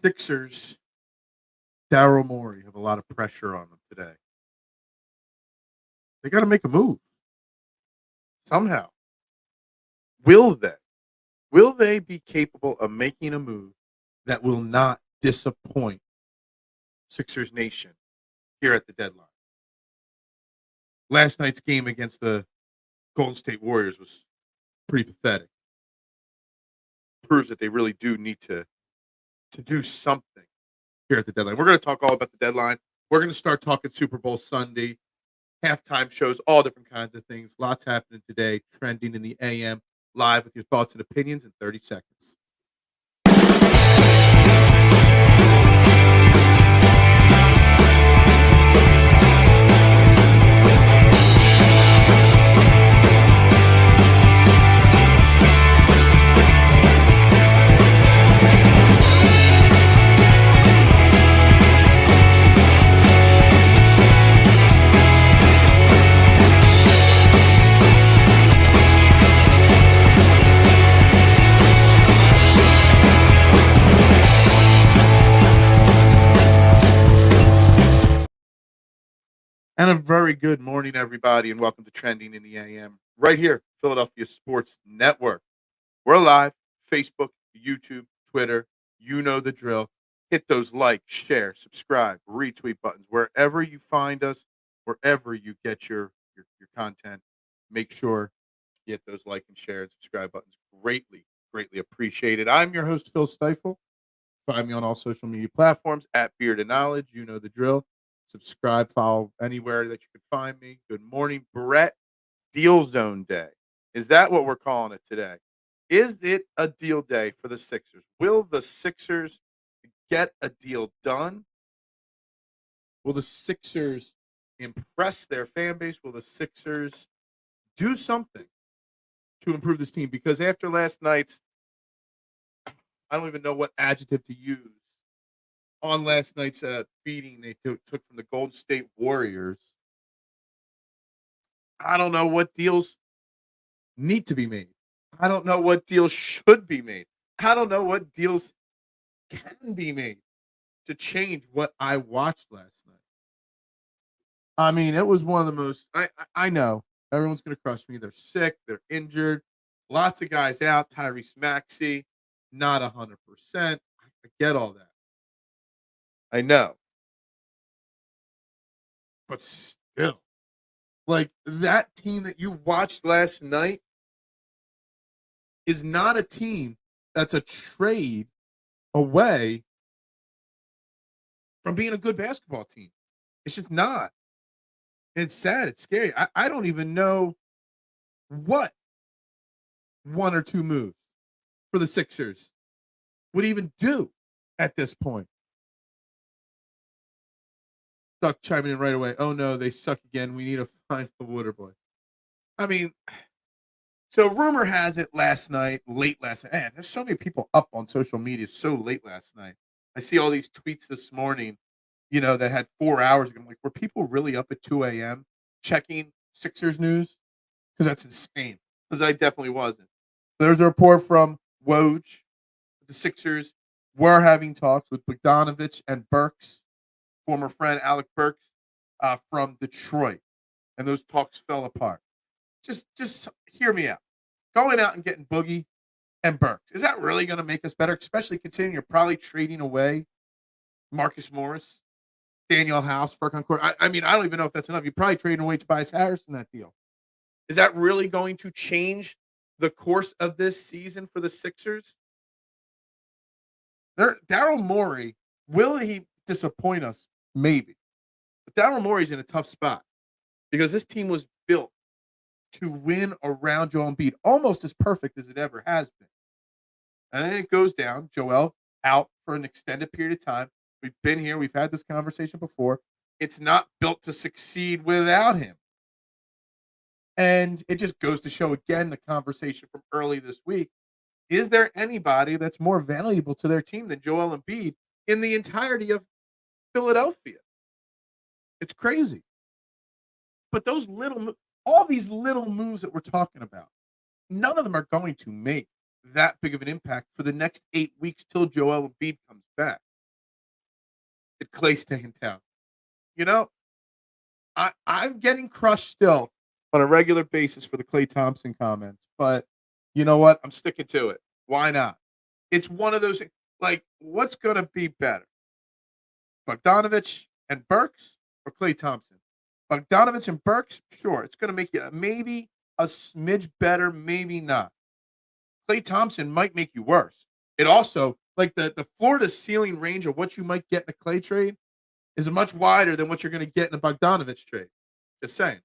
Sixers, Daryl Morey have a lot of pressure on them today. They got to make a move somehow. Will they? Will they be capable of making a move that will not disappoint Sixers Nation here at the deadline? Last night's game against the Golden State Warriors was pretty pathetic. Proves that they really do need to do something here at the deadline. We're going to talk all about the deadline. We're going to start talking Super Bowl Sunday, halftime shows, all different kinds of things. Lots happening today, trending in the AM, live with your thoughts and opinions in 30 seconds. And a very good morning, everybody, and welcome to Trending in the AM, right here, Philadelphia Sports Network. We're live, Facebook, YouTube, Twitter, you know the drill. Hit those like, share, subscribe, retweet buttons. Wherever you find us, wherever you get your content, make sure you hit those like and share and subscribe buttons. Greatly, greatly appreciated. I'm your host, Phil Stiefel. Find me on all social media platforms, at Beard and Knowledge, you know the drill. Subscribe, follow anywhere that you can find me. Good morning, Brett. Deal Zone Day. Is that what we're calling it today? Is it a deal day for the Sixers? Will the Sixers get a deal done? Will the Sixers impress their fan base? Will the Sixers do something to improve this team? Because after last night's, I don't even know what adjective to use, on last night's beating they took from the Golden State Warriors, I don't know what deals need to be made. I don't know what deals should be made. I don't know what deals can be made to change what I watched last night. I mean, it was one of the most, I know everyone's going to crush me. They're sick. They're injured. Lots of guys out. Tyrese, Maxey, not 100%. I get all that. I know. But still, like, that team that you watched last night is not a team that's a trade away from being a good basketball team. It's just not. It's sad. It's scary. I don't even know what one or two moves for the Sixers would even do at this point. Duck chiming in right away. Oh, no, they suck again. We need to find a water boy. I mean, so rumor has it late last night. Man, there's so many people up on social media so late last night. I see all these tweets this morning, that had 4 hours ago. I'm like, were people really up at 2 a.m. checking Sixers news? Because that's insane. Because I definitely wasn't. There's a report from Woj. The Sixers were having talks with Bogdanovich and Burks, former friend Alec Burks from Detroit, and those talks fell apart. Just hear me out. Going out and getting Boogie and Burks, is that really going to make us better? Especially considering you're probably trading away Marcus Morris, Daniel House, Furkan Court. I mean, I don't even know if that's enough. You're probably trading away Tobias Harris in that deal. Is that really going to change the course of this season for the Sixers? Daryl Morey, will he disappoint us? Maybe. But Daryl Morey's in a tough spot because this team was built to win around Joel Embiid, almost as perfect as it ever has been. And then it goes down. Joel out for an extended period of time. We've been here. We've had this conversation before. It's not built to succeed without him. And it just goes to show again the conversation from early this week. Is there anybody that's more valuable to their team than Joel Embiid in the entirety of Philadelphia? It's crazy. But all these little moves that we're talking about, none of them are going to make that big of an impact for the next 8 weeks till Joel Embiid comes back. Did Clay stay in town? You know, I'm getting crushed still on a regular basis for the Klay Thompson comments, but you know what? I'm sticking to it. Why not? It's one of those like, what's gonna be better? Bogdanovich and Burks or Klay Thompson? Bogdanovich and Burks, sure, it's gonna make you maybe a smidge better, maybe not. Klay Thompson might make you worse. It also, like the floor to ceiling range of what you might get in a Klay trade is much wider than what you're going to get in a Bogdanovich trade. Just saying.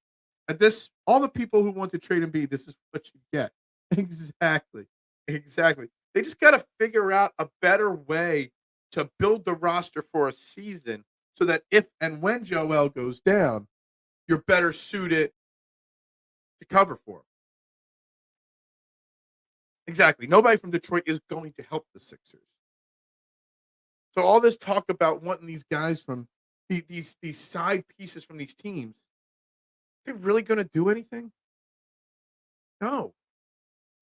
At this, all the people who want to trade Embiid, this is what you get. Exactly. Exactly. They just got to figure out a better way to build the roster for a season so that if and when Joel goes down, you're better suited to cover for him. Exactly. Nobody from Detroit is going to help the Sixers. So all this talk about wanting these guys from these side pieces from these teams, they're really going to do anything? No.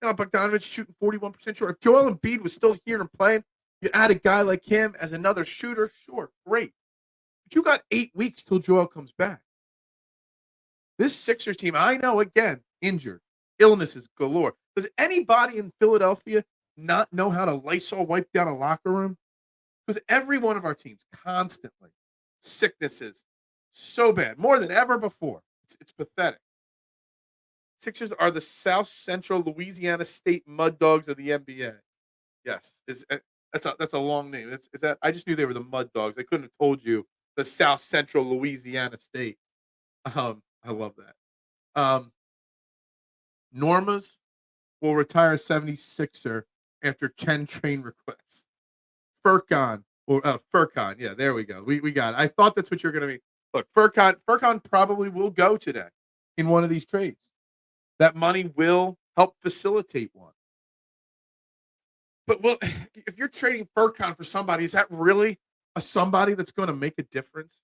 Now Bogdanovich shooting 41% sure. If Joel Embiid was still here and playing, you add a guy like him as another shooter, sure, great. But you got 8 weeks till Joel comes back. This Sixers team, I know, again, injured, illnesses galore. Does anybody in Philadelphia not know how to Lysol wipe down a locker room? Because every one of our teams constantly sicknesses so bad, more than ever before. It's pathetic. Sixers are the South Central Louisiana State Mud Dogs of the NBA. Yes, that's a long name. Is that I just knew they were the Mud Dogs. I couldn't have told you the South Central Louisiana State. I love that. Norma's will retire 76er after 10 train requests. Furcon. Or Furcon. Yeah, there we go. We got it. I thought that's what you're going to be. Look, Furcon probably will go today in one of these trades. That money will help facilitate one. But well, if you're trading Furcon for somebody, is that really a somebody that's going to make a difference?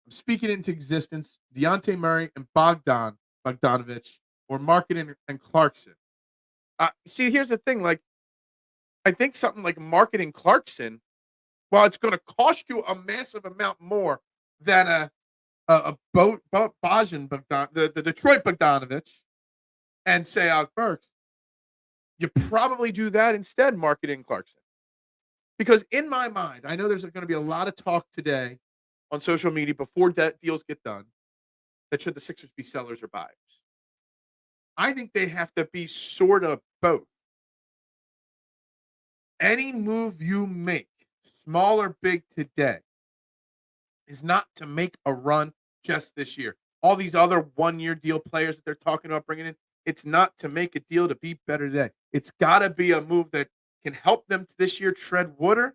I'm speaking into existence. Dejounte Murray and Bogdanovich, or Marketing and Clarkson. See, here's the thing. Like, I think something like Marketing Clarkson, while it's going to cost you a massive amount more than Bojan the Detroit Bogdanovich, and say Burks, you probably do that instead, Marketing Clarkson. Because in my mind, I know there's going to be a lot of talk today on social media before deals get done that should the Sixers be sellers or buyers. I think they have to be sort of both. Any move you make, small or big today, is not to make a run just this year. All these other one-year deal players that they're talking about bringing in, it's not to make a deal to be better today. It's got to be a move that can help them this year tread water,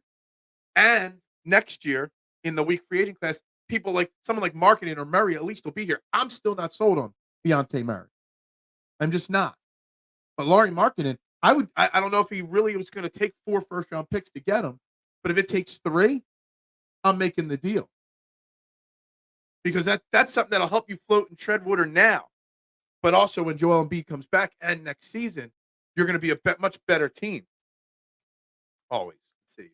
and next year in the weak free agent class, people like someone like Marketing or Murray at least will be here. I'm still not sold on Dejounte Murray. I'm just not. But Lauri Markkanen, I don't know if he really was going to take 4 first-round picks to get him, but if it takes 3, I'm making the deal. Because that's something that'll help you float and tread water now. But also when Joel Embiid comes back and next season, you're going to be a much better team. Always. See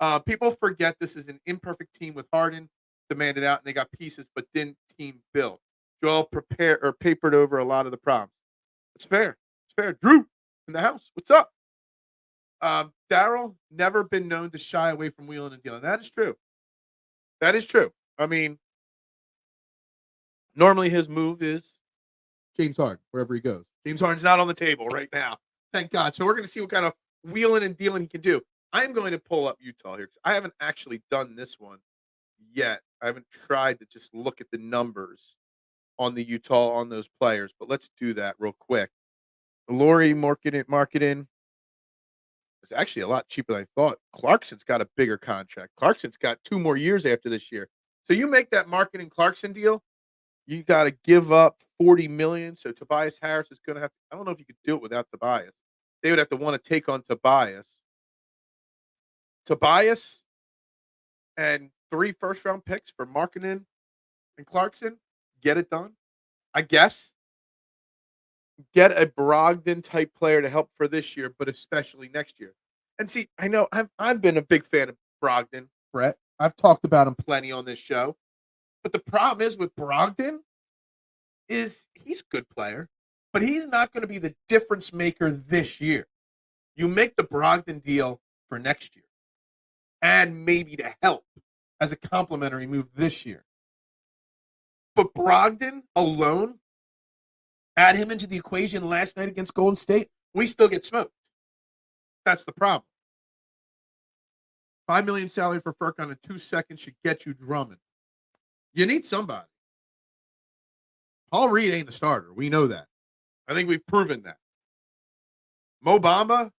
you. People forget this is an imperfect team with Harden demanded out, and they got pieces, but didn't team build. Joel papered over a lot of the problems. It's fair. It's fair. Drew in the house. What's up? Daryl never been known to shy away from wheeling and dealing. That is true. That is true. I mean, normally his move is James Harden, wherever he goes. James Harden's not on the table right now. Thank God. So we're going to see what kind of wheeling and dealing he can do. I'm going to pull up Utah here because I haven't actually done this one yet. I haven't tried to just look at the numbers on the Utah on those players, but let's do that real quick. Lauri Marketing is actually a lot cheaper than I thought. Clarkson's got a bigger contract. Clarkson's got 2 more years after this year. So you make that Marketing Clarkson deal, you got to give up $40 million. So Tobias Harris is going to have to, I don't know if you could do it without Tobias. They would have to want to take on Tobias. Tobias and 3 first-round picks for Marketing and Clarkson, get it done. I guess. Get a Brogdon-type player to help for this year, but especially next year. And see, I know I've been a big fan of Brogdon, Brett. I've talked about him plenty on this show. But the problem is with Brogdon is he's a good player, but he's not going to be the difference maker this year. You make the Brogdon deal for next year and maybe to help as a complimentary move this year. But Brogdon alone, add him into the equation last night against Golden State, we still get smoked. That's the problem. $5 million salary for Furkan in 2 seconds should get you drumming. You need somebody. Paul Reed ain't the starter. We know that. I think we've proven that. Mo Bamba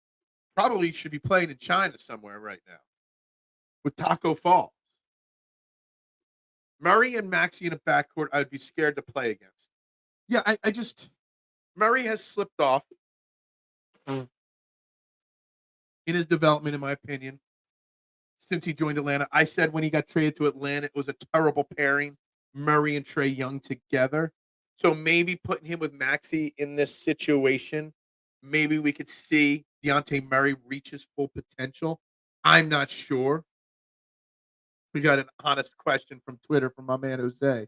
probably should be playing in China somewhere right now with Taco Falls. Murray and Maxey in a backcourt, I'd be scared to play against. Yeah, I just Murray has slipped off in his development, in my opinion, since he joined Atlanta. I said when he got traded to Atlanta, it was a terrible pairing, Murray and Trae Young together. So maybe putting him with Maxey in this situation, maybe we could see Dejounte Murray reach his full potential. I'm not sure. We got an honest question from Twitter from my man Jose.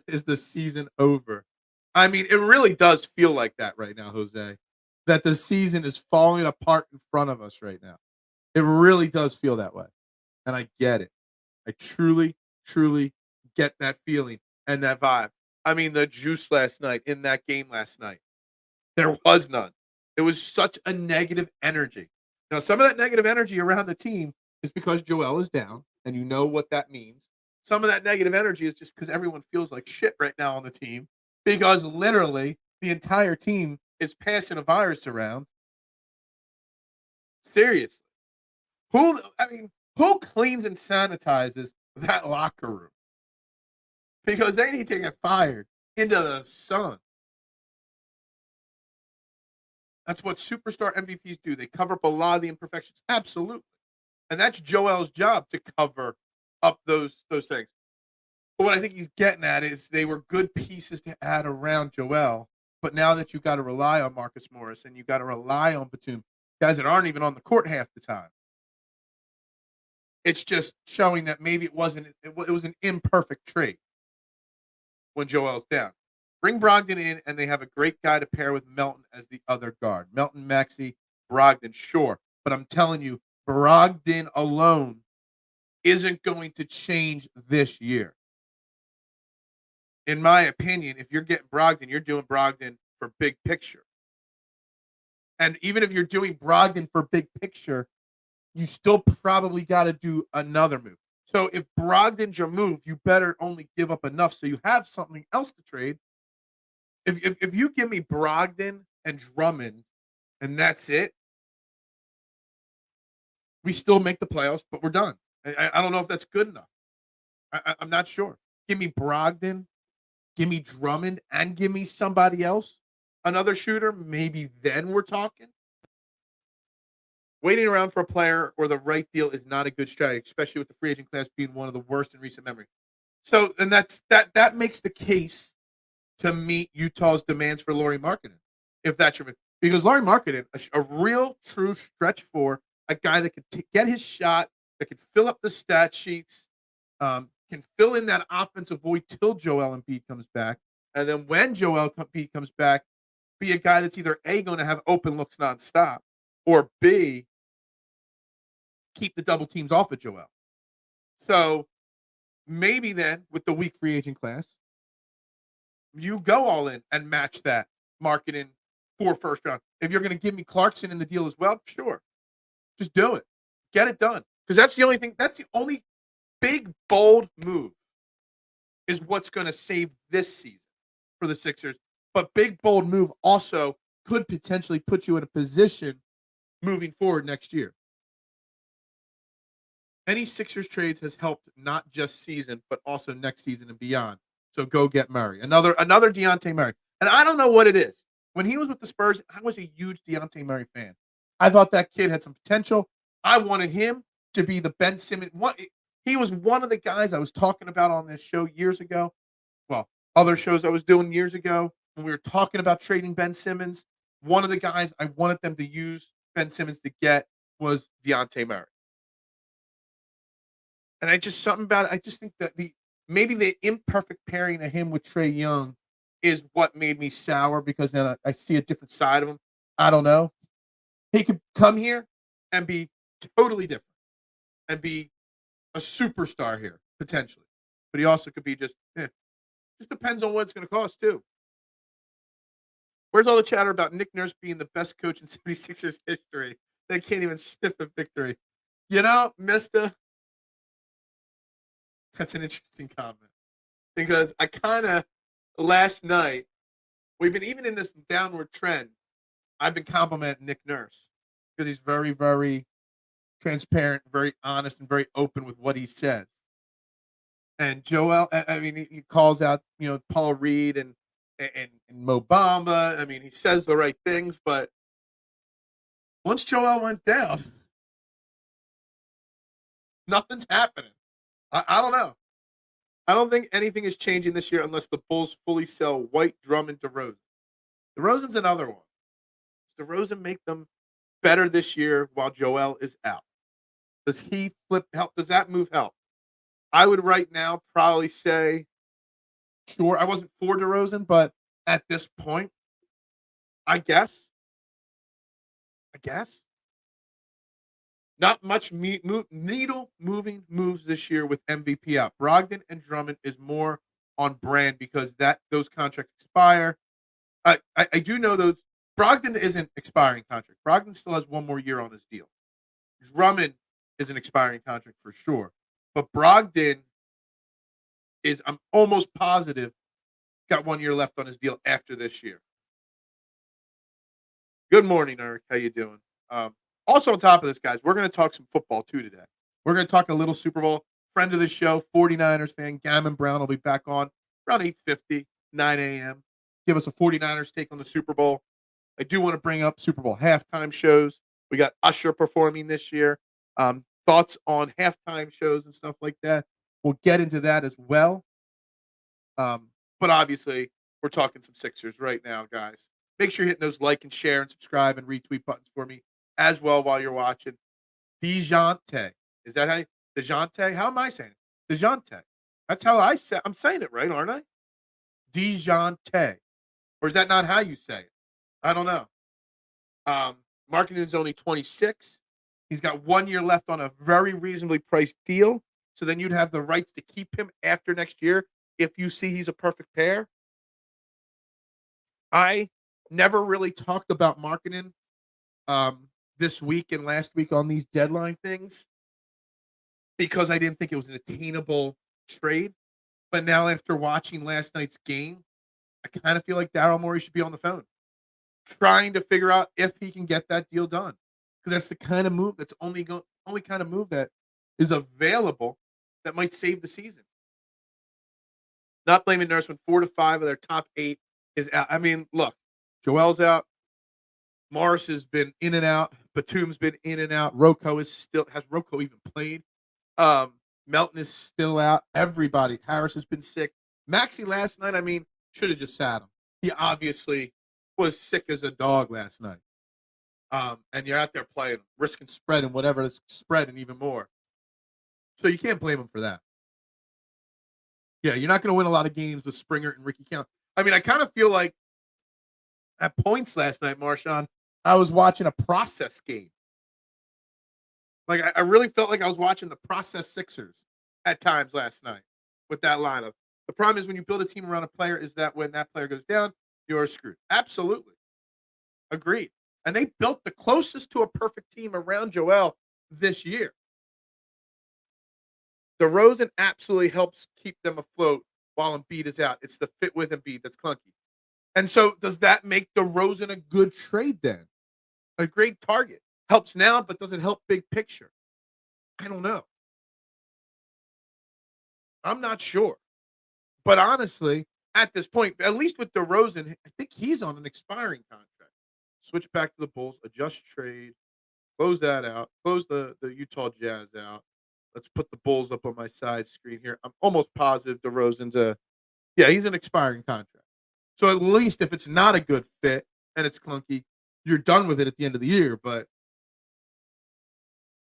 Is the season over? I mean, it really does feel like that right now, Jose, that the season is falling apart in front of us right now. It really does feel that way. And I get it. I truly, truly get that feeling and that vibe. I mean, the juice last night, in that game last night, there was none. It was such a negative energy. Now, some of that negative energy around the team is because Joel is down, and you know what that means. Some of that negative energy is just because everyone feels like shit right now on the team, because literally the entire team is passing a virus around. Seriously. Who cleans and sanitizes that locker room? Because they need to get fired into the sun. That's what superstar MVPs do. They cover up a lot of the imperfections. Absolutely. And that's Joel's job, to cover up those things. But what I think he's getting at is they were good pieces to add around Joel. But now that you've got to rely on Marcus Morris and you've got to rely on Batum, guys that aren't even on the court half the time, it's just showing that maybe it was an imperfect trade when Joel's down. Bring Brogdon in, and they have a great guy to pair with Melton as the other guard. Melton, Maxey, Brogdon, sure. But I'm telling you, Brogdon alone isn't going to change this year. In my opinion, if you're getting Brogdon, you're doing Brogdon for big picture. And even if you're doing Brogdon for big picture, you still probably got to do another move. So if Brogdon's your move, you better only give up enough so you have something else to trade. If you give me Brogdon and Drummond and that's it, we still make the playoffs, but we're done. I don't know if that's good enough. I'm not sure. Give me Brogdon, give me Drummond, and give me somebody else, another shooter. Maybe then we're talking. Waiting around for a player or the right deal is not a good strategy, especially with the free agent class being one of the worst in recent memory. So, and that makes the case to meet Utah's demands for Lauri Markkanen, if that's your, because Lauri Markkanen, a real true stretch for a guy that could get his shot, that could fill up the stat sheets, can fill in that offensive void till Joel Embiid comes back, and then when Joel Embiid comes back, be a guy that's either A, going to have open looks nonstop, or B, keep the double teams off of Joel. So maybe then with the weak free agent class, you go all in and match that Markkanen for first round. If you're going to give me Clarkson in the deal as well, sure. Just do it. Get it done. Because that's the only thing, that's the only big, bold move is what's going to save this season for the Sixers. But big, bold move also could potentially put you in a position moving forward next year. Any Sixers trades has helped not just season, but also next season and beyond. So go get Murray. Another Dejounte Murray. And I don't know what it is. When he was with the Spurs, I was a huge Dejounte Murray fan. I thought that kid had some potential. I wanted him to be the Ben Simmons. He was one of the guys I was talking about on this show years ago. Well, other shows I was doing years ago when we were talking about trading Ben Simmons. One of the guys I wanted them to use Ben Simmons to get was Dejounte Murray. And I just something about it. I just think that maybe the imperfect pairing of him with Trae Young is what made me sour because then I see a different side of him. I don't know. He could come here and be totally different and be a superstar here potentially, but he also could be just depends on what it's going to cost too. Where's all the chatter about Nick Nurse being the best coach in 76ers history? They can't even sniff a victory. Mister, that's an interesting comment because I kind of last night we've been even in this downward trend. I've been complimenting Nick Nurse because he's very, very transparent, very honest, and very open with what he says. And Joel, I mean, he calls out, Paul Reed and Mo Bamba. I mean, he says the right things, but once Joel went down, nothing's happening. I don't know. I don't think anything is changing this year unless the Bulls fully sell White, Drummond, DeRozan. DeRozan's another one. Does DeRozan make them better this year while Joel is out? Does he help? Does that move help? I would right now probably say, sure. I wasn't for DeRozan, but at this point, I guess. Not much needle-moving moves this year with MVP out. Brogdon and Drummond is more on brand because those contracts expire. I do know those. Brogdon isn't expiring contract. Brogdon still has one more year on his deal. Drummond is an expiring contract for sure. But Brogdon I'm almost positive, got 1 year left on his deal after this year. Good morning, Eric. How you doing? Also on top of this, guys, we're going to talk some football too today. We're going to talk a little Super Bowl. Friend of the show, 49ers fan, Gammon Brown will be back on around 8:50, 9 a.m. Give us a 49ers take on the Super Bowl. I do want to bring up Super Bowl halftime shows. We got Usher performing this year. Thoughts on halftime shows and stuff like that. We'll get into that as well. But obviously, we're talking some Sixers right now, guys. Make sure you're hitting those like and share and subscribe and retweet buttons for me as well while you're watching. DeJounte. Is that how DeJounte? How am I saying it? DeJounte. That's how I'm saying it right, aren't I? DeJounte. Or is that not how you say it? I don't know. Marketing is only 26. He's got 1 year left on a very reasonably priced deal. So then you'd have the rights to keep him after next year if you see he's a perfect pair. I never really talked about marketing this week and last week on these deadline things because I didn't think it was an attainable trade. But now after watching last night's game, I kind of feel like Daryl Morey should be on the phone trying to figure out if he can get that deal done. Because that's the kind of move that's only kind of move that is available that might save the season. Not blaming Nurse when 4 to 5 of their top 8 is out. I mean, look, Joel's out. Morris has been in and out. Batum's been in and out. Has Rocco even played? Melton is still out. Everybody. Harris has been sick. Maxey last night, I mean, should have just sat him. He obviously was sick as a dog last night. And you're out there playing, risking spread and whatever is spread and even more. So you can't blame him for that. Yeah, you're not going to win a lot of games with Springer and Ricky Count. I mean, I kind of feel like at points last night, Marshawn, I was watching a process game. Like, I really felt like I was watching the process Sixers at times last night with that lineup. The problem is when you build a team around a player is that when that player goes down, you're screwed. Absolutely. Agreed. And they built the closest to a perfect team around Joel this year. DeRozan absolutely helps keep them afloat while Embiid is out. It's the fit with Embiid that's clunky. And so does that make DeRozan a good trade then? A great target. Helps now, but doesn't help big picture. I don't know. I'm not sure. But honestly, at this point, at least with DeRozan, I think he's on an expiring contract. Switch back to the Bulls, adjust trade, close that out, close the Utah Jazz out. Let's put the Bulls up on my side screen here. I'm almost positive DeRozan's he's an expiring contract. So at least if it's not a good fit and it's clunky, you're done with it at the end of the year. But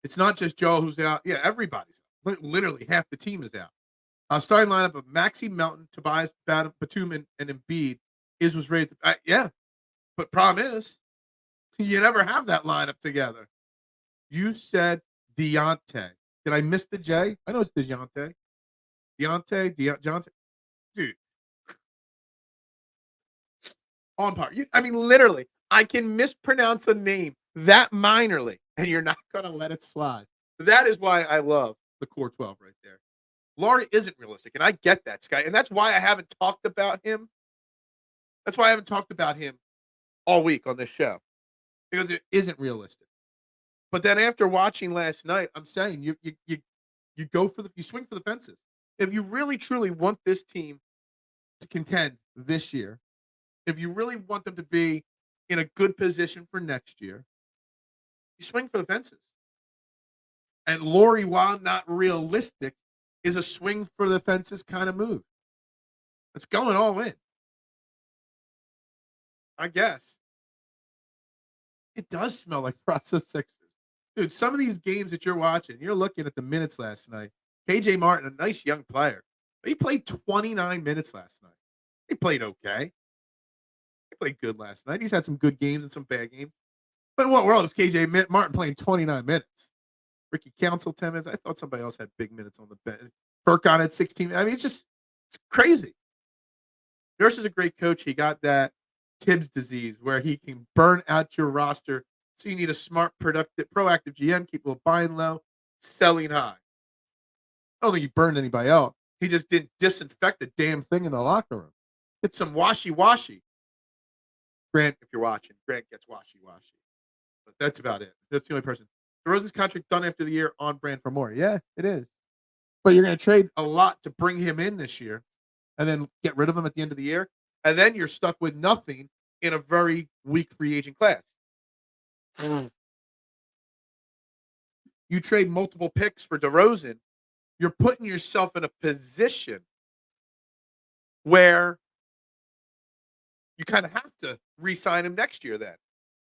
it's not just Joe who's out. Yeah, everybody's out. literally half the team is out. Starting lineup of Maxey, Melton, Tobias, Batum, and Embiid was rated. Yeah, but problem is, you never have that lineup together. You said Deontay. Did I miss the J? I know it's DeJounte. Deontay. Dude, on par. I mean, literally, I can mispronounce a name that minorly, and you're not going to let it slide. That is why I love the core 12 right there. Laurie isn't realistic, and I get that, Sky, and that's why I haven't talked about him. That's why I haven't talked about him all week on this show, because it isn't realistic. But then after watching last night, I'm saying you swing for the fences. If you really truly want this team to contend this year, if you really want them to be in a good position for next year, you swing for the fences. And Laurie, while not realistic, is a swing for the fences kind of move. It's going all in. I guess. It does smell like process Sixers. Dude, some of these games that you're watching, you're looking at the minutes last night. KJ Martin, a nice young player. He played 29 minutes last night. He played okay. He played good last night. He's had some good games and some bad games. But in what world is KJ Martin playing 29 minutes? Ricky Council, 10 minutes. I thought somebody else had big minutes on the bench. Furkan had 16. I mean, it's crazy. Nurse is a great coach. He got that Tibbs disease where he can burn out your roster. So you need a smart, productive, proactive GM, keep people buying low, selling high. I don't think he burned anybody out. He just didn't disinfect the damn thing in the locker room. Get some washy-washy. Grant, if you're watching, Grant gets washy-washy. But that's about it. That's the only person. DeRozan's contract done after the year, on brand for more. Yeah, it is. But you're going to trade a lot to bring him in this year and then get rid of him at the end of the year. And then you're stuck with nothing in a very weak free agent class. You trade multiple picks for DeRozan, you're putting yourself in a position where you kind of have to re-sign him next year then.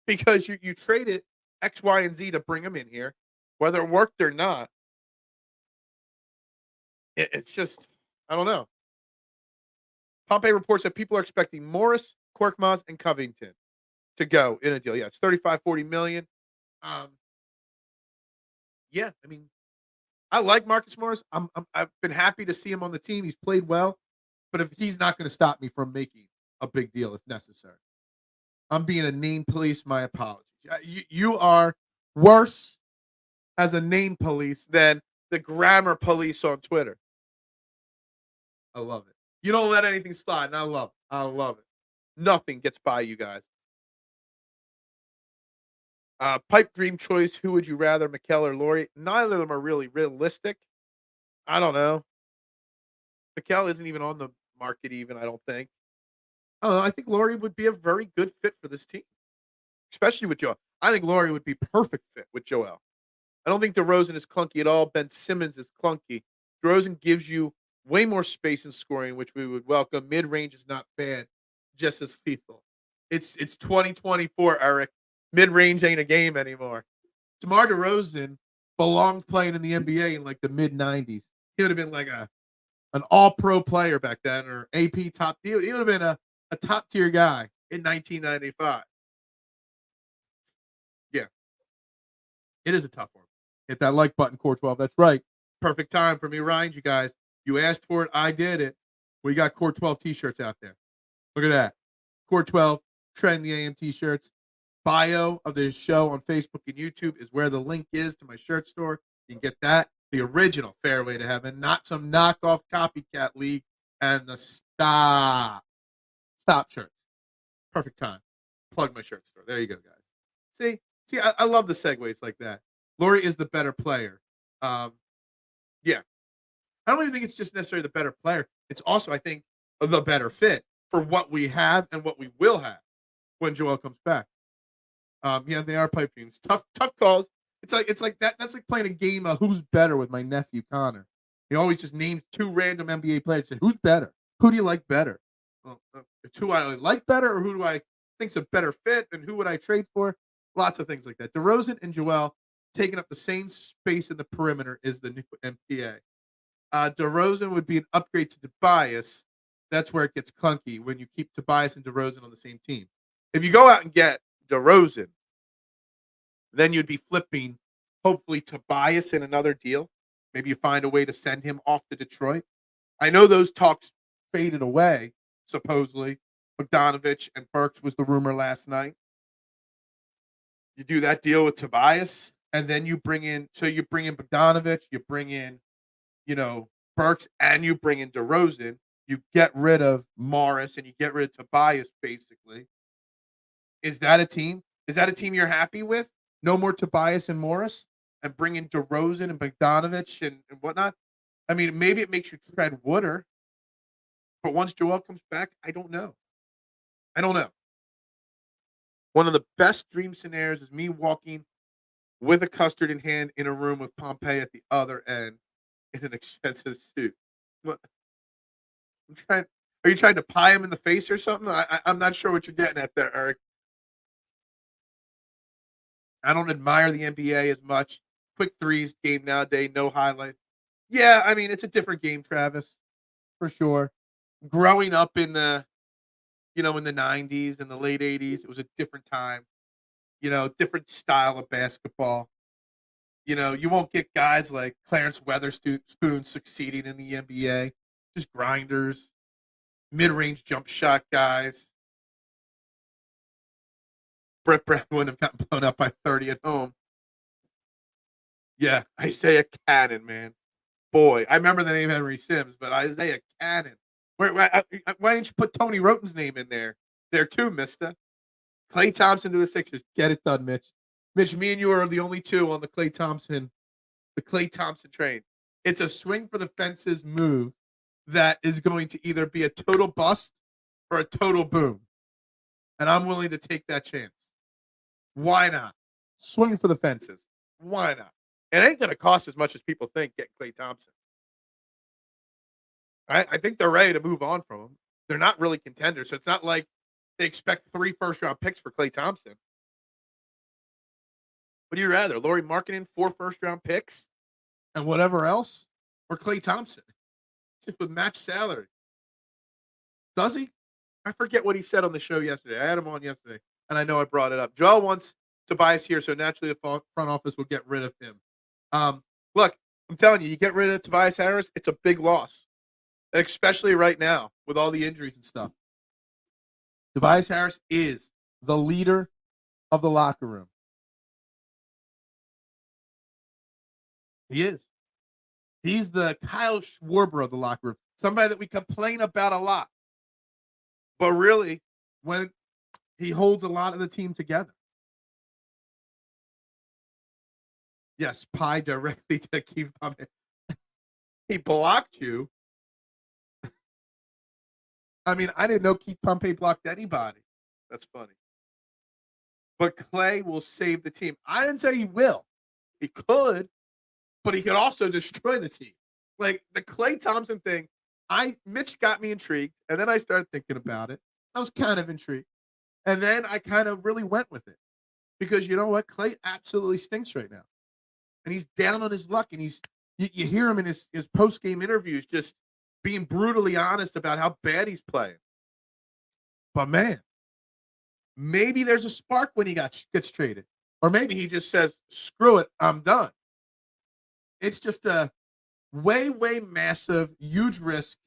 Because you traded X, Y, and Z to bring him in here, whether it worked or not. It's just, I don't know. Pompey reports that people are expecting Morris, Korkmaz, and Covington to go in a deal. Yeah, it's 35, 40 million. Yeah, I mean, I like Marcus Morris. I've been happy to see him on the team. He's played well, but if he's not going to stop me from making a big deal if necessary. I'm being a name police. My apologies. You are worse as a name police than the grammar police on Twitter. I love it. You don't let anything slide, and I love it. I love it. Nothing gets by you guys. Pipe dream choice. Who would you rather, Mikal or Laurie? Neither of them are really realistic. I don't know. Mikal isn't even on the market even, I don't think. I think Laurie would be a very good fit for this team, especially with Joel. I think Laurie would be perfect fit with Joel. I don't think DeRozan is clunky at all. Ben Simmons is clunky. DeRozan gives you way more space in scoring, which we would welcome. Mid-range is not bad, just as lethal. It's 2024, Eric. Mid-range ain't a game anymore. DeMar DeRozan belonged playing in the NBA in like the mid-90s. He would have been like an all-pro player back then, or AP top deal. He would have been a top-tier guy in 1995. Yeah. It is a tough one. Hit that like button, Core 12. That's right. Perfect time for me to remind you guys. You asked for it. I did it. We got Core 12 t-shirts out there. Look at that. Core 12, Trend the AM t-shirts. Bio of the show on Facebook and YouTube is where the link is to my shirt store. You can get that. The original Fairway to Heaven, not some knockoff copycat league, and the Stop shirts. Perfect time. Plug my shirt store. There you go, guys. See, I love the segues like that. Laurie is the better player. Yeah. I don't even think it's just necessarily the better player. It's also, I think, the better fit for what we have and what we will have when Joel comes back. Yeah, they are pipe dreams. Tough calls. It's like that. That's like playing a game of who's better with my nephew Connor. He always just names two random NBA players. Say, who's better? Who do you like better? Well, it's who I like better, or who do I think's a better fit, and who would I trade for? Lots of things like that. DeRozan and Joel, taking up the same space in the perimeter as the new MPA. DeRozan would be an upgrade to Tobias. That's where it gets clunky when you keep Tobias and DeRozan on the same team. If you go out and get DeRozan, then you'd be flipping, hopefully, Tobias in another deal. Maybe you find a way to send him off to Detroit. I know those talks faded away, supposedly. Bogdanovich and Burks was the rumor last night. You do that deal with Tobias, and then you bring in Bogdanovich, you bring in, Burks, and you bring in DeRozan. You get rid of Morris and you get rid of Tobias, basically. Is that a team? Is that a team you're happy with? No more Tobias and Morris, and bring in DeRozan and Bogdanovich and whatnot? I mean, maybe it makes you tread water, but once Joel comes back, I don't know. One of the best dream scenarios is me walking with a custard in hand in a room with Pompey at the other end in an expensive suit. What? Are you trying to pie him in the face or something? I'm not sure what you're getting at there, Eric. I don't admire the NBA as much. Quick threes game nowadays, no highlight. Yeah, I mean, it's a different game, Travis, for sure. Growing up in the, in the 90s and the late 80s, it was a different time, different style of basketball. You won't get guys like Clarence Weatherspoon succeeding in the NBA, just grinders, mid-range jump shot guys. Brett Brown wouldn't have gotten blown up by 30 at home. Yeah, Isaiah Cannon, man. Boy, I remember the name Henry Sims, but Isaiah Cannon. Why didn't you put Tony Roten's name in there? There too, mister. Klay Thompson to the Sixers. Get it done, Mitch. Mitch, me and you are the only two on the Klay Thompson train. It's a swing for the fences move that is going to either be a total bust or a total boom. And I'm willing to take that chance. Why not? Swing for the fences. Why not? It ain't going to cost as much as people think getting Klay Thompson. I think they're ready to move on from him. They're not really contenders, so it's not like they expect 3 first-round picks for Klay Thompson. What do you rather, Lauri Markkanen, 4 first-round picks and whatever else, or Klay Thompson, just with match salary? Does he? I forget what he said on the show yesterday. I had him on yesterday, and I know I brought it up. Joel wants Tobias here, so naturally the front office will get rid of him. Look, I'm telling you, you get rid of Tobias Harris, it's a big loss, especially right now with all the injuries and stuff. Tobias Harris is the leader of the locker room. He is. He's the Kyle Schwarber of the locker room, somebody that we complain about a lot. But really, when he holds a lot of the team together. Yes, pie directly to Keith Pumpkin. He blocked you. I mean, I didn't know Keith Pompey blocked anybody. That's funny. But Klay will save the team. I didn't say he will. He could, but he could also destroy the team. Like the Klay Thompson thing, Mitch got me intrigued, and then I started thinking about it. I was kind of intrigued. And then I kind of really went with it. Because you know what? Klay absolutely stinks right now. And he's down on his luck, and you hear him in his post-game interviews just being brutally honest about how bad he's playing. But man, maybe there's a spark when he gets traded. Or maybe he just says, screw it, I'm done. It's just a way, way massive, huge risk,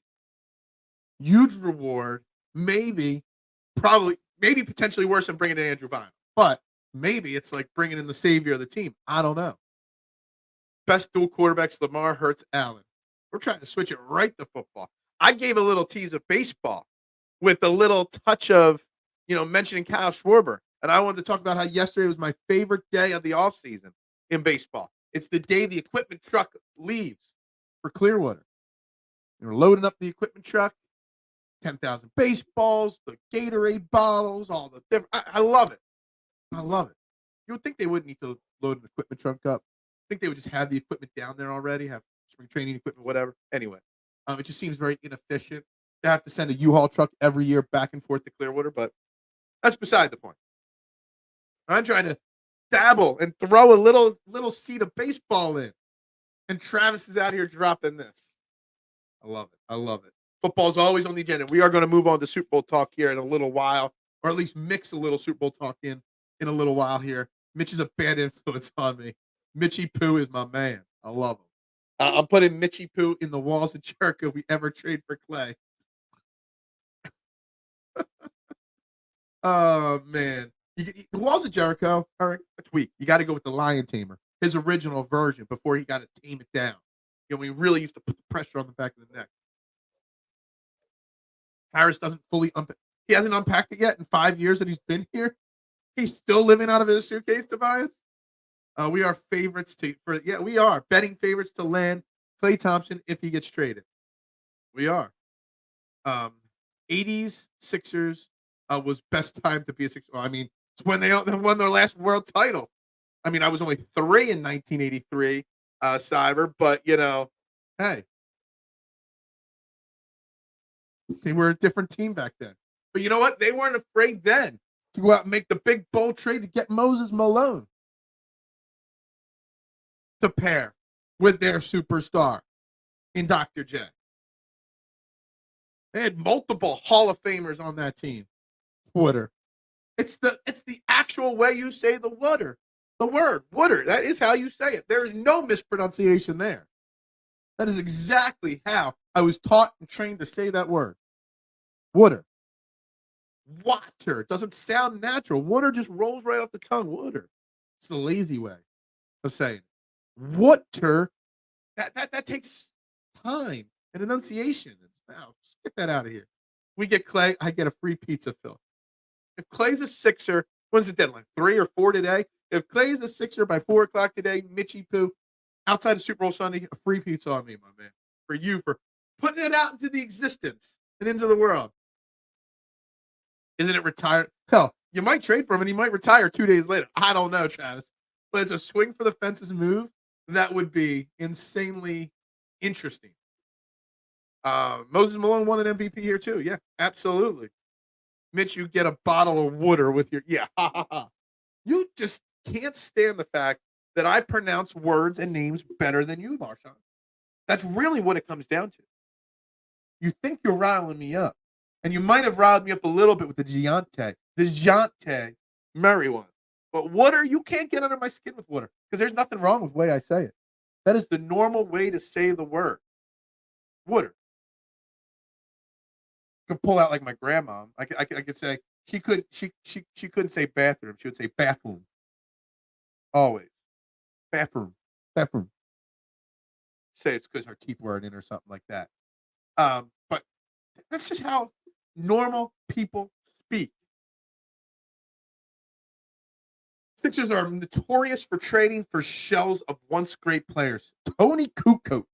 huge reward, maybe potentially worse than bringing in Andrew Bynum. But maybe it's like bringing in the savior of the team. I don't know. Best dual quarterbacks, Lamar, Hurts, Allen. We're trying to switch it right to football. I gave a little tease of baseball with a little touch of, mentioning Kyle Schwarber. And I wanted to talk about how yesterday was my favorite day of the offseason in baseball. It's the day the equipment truck leaves for Clearwater. You're loading up the equipment truck, 10,000 baseballs, the Gatorade bottles, all the different. I love it. I love it. You would think they wouldn't need to load an equipment truck up. I think they would just have the equipment down there already, have spring training equipment, whatever. Anyway, it just seems very inefficient to have to send a U-Haul truck every year back and forth to Clearwater, but that's beside the point. I'm trying to dabble and throw a little seed of baseball in. And Travis is out here dropping this. I love it. I love it. Football's always on the agenda. We are going to move on to Super Bowl talk here in a little while, or at least mix a little Super Bowl talk in a little while here. Mitch is a bad influence on me. Mitchie Poo is my man. I love him. I'm putting Mitchie Poo in the walls of Jericho if we ever trade for Clay. Oh, man. The walls of Jericho, all right, that's weak. You got to go with the Lion Tamer, his original version before he got to tame it down. We really used to put the pressure on the back of the neck. Harris doesn't fully he hasn't unpacked it yet in 5 years that he's been here. He's still living out of his suitcase, Tobias. We are favorites we are betting favorites to land Klay Thompson if he gets traded. We are. 80s Sixers was best time to be a Sixer. Well, I mean, it's when they won their last world title. I mean, I was only 3 in 1983, Cyber, but hey, they were a different team back then. But you know what? They weren't afraid then to go out and make the big bold trade to get Moses Malone to pair with their superstar in Dr. J. They had multiple Hall of Famers on that team. Wooder. It's the actual way you say the wooder. The word wooder. That is how you say it. There is no mispronunciation there. That is exactly how I was taught and trained to say that word. Wooder. Water. It doesn't sound natural. Wooder just rolls right off the tongue. Wooder. It's the lazy way of saying it. Water. That takes time and enunciation. Now, just get that out of here. We get Clay, I get a free pizza, Phil. If Clay's a Sixer, when's the deadline? 3 or 4 today? If Clay's a Sixer by 4 o'clock today, Mitchie Poo, outside of Super Bowl Sunday, a free pizza on me, my man. For you, for putting it out into the existence and into the world. Isn't it retired? Hell, you might trade for him and he might retire 2 days later. I don't know, Travis. But it's a swing for the fences move. That would be insanely interesting. Moses Malone won an MVP here too. Yeah, absolutely. Mitch, you get a bottle of water with your ha ha ha. You just can't stand the fact that I pronounce words and names better than you, Marshawn. That's really what it comes down to. You think you're riling me up, and you might have riled me up a little bit with the DeJounte Murray one. But water, you can't get under my skin with water because there's nothing wrong with the way I say it. That is the normal way to say the word. Water. Could pull out like my grandma. I could say she couldn't say bathroom. She would say bathroom. Always. Bathroom. Say it's because her teeth weren't in or something like that. But that's just how normal people speak. Sixers are notorious for trading for shells of once great players. Tony Kukoc.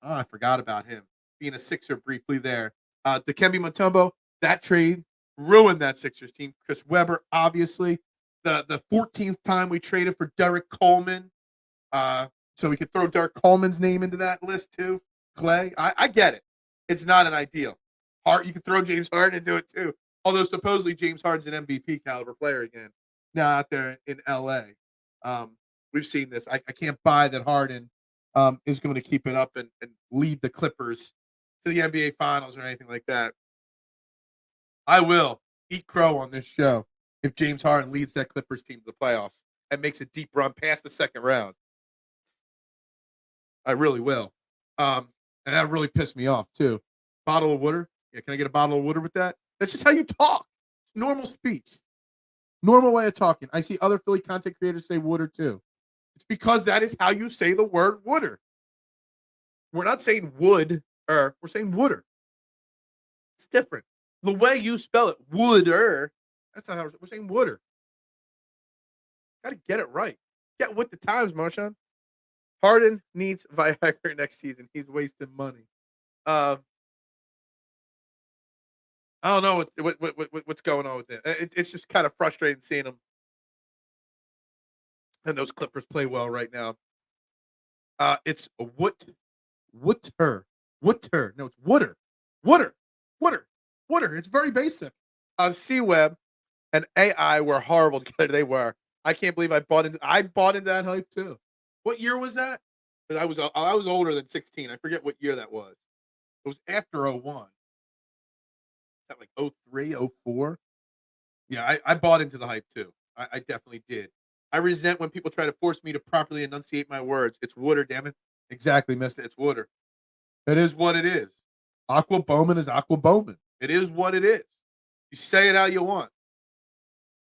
Oh, I forgot about him. Being a Sixer briefly there. Dikembe Mutombo, that trade ruined that Sixers team. Chris Webber, obviously. The 14th time we traded for Derek Coleman. So we could throw Derek Coleman's name into that list too. Clay, I get it. It's not an ideal. You could throw James Harden into it too. Although supposedly James Harden's an MVP caliber player again. Now out there in LA. We've seen this. I can't buy that Harden is going to keep it up and lead the Clippers to the NBA Finals or anything like that. I will eat crow on this show if James Harden leads that Clippers team to the playoffs and makes a deep run past the second round. I really will. And that really pissed me off, too. Bottle of water? Yeah, can I get a bottle of water with that? That's just how you talk. It's normal speech. Normal way of talking. I see other Philly content creators say water, too. It's because that is how you say the word water. We're not saying wood. We're saying wooder. It's different. The way you spell it, wooder, that's not how we're saying wooder. Got to get it right. Get with the times, Marshawn. Harden needs Viagra next season. He's wasting money. I don't know what's going on with it. It's just kind of frustrating seeing him. And those Clippers play well right now. It's Wooter. No, it's Wooder. It's very basic. C-Web and AI were horrible together. They were. I can't believe I bought into that hype too. What year was that? 'Cause I was older than 16. I forget what year that was. It was after '01. That like '03, '04? Yeah, I bought into the hype too. I definitely did. I resent when people try to force me to properly enunciate my words. It's water, damn it. Exactly, mister. It's water. That is what it is. Aqua Bowman is Aqua Bowman. It is what it is. You say it how you want.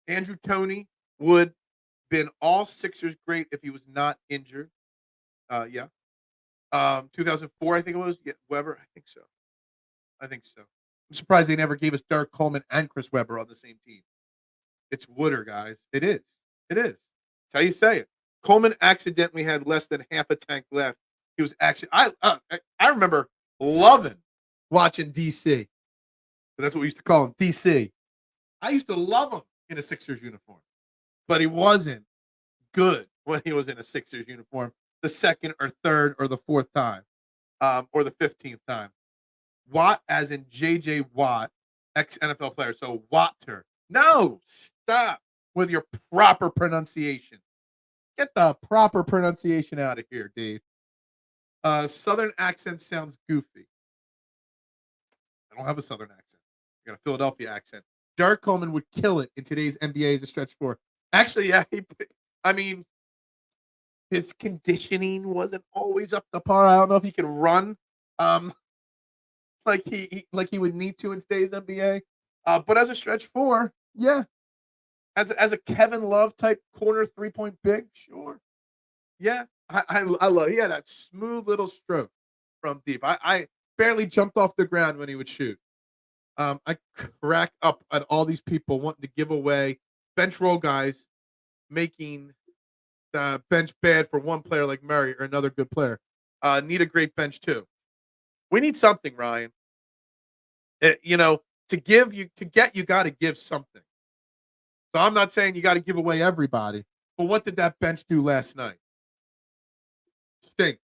Andrew Toney would been all Sixers great if he was not injured. Yeah. 2004, I think it was. Yeah, Weber. I think so. I think so. I'm surprised they never gave us Derek Coleman and Chris Webber on the same team. It's Wooder, guys. It is. It is. That's how you say it. Coleman accidentally had less than half a tank left. He was actually. I remember loving watching DC. That's what we used to call him, DC. I used to love him in a Sixers uniform, but he wasn't good when he was in a Sixers uniform the second or third or the fourth time, or the 15th time. Watt, as in J.J. Watt, ex-NFL player. So Watter. No, stop with your proper pronunciation. Get the proper pronunciation out of here, Dave. Southern accent sounds goofy. I don't have a Southern accent. I got a Philadelphia accent. Derek Coleman would kill it in today's NBA as a stretch four. Actually, yeah. I mean, his conditioning wasn't always up to par. I don't know if he can run like he would need to in today's NBA. But as a stretch four, yeah. As a Kevin Love type corner 3-point big, sure. Yeah. I love he had that smooth little stroke from deep. I barely jumped off the ground when he would shoot. I crack up at all these people wanting to give away bench roll guys making the bench bad for one player like Murray or another good player. Need a great bench too. We need something, Ryan. To get, you got to give something. So I'm not saying you got to give away everybody, but what did that bench do last night? Stink.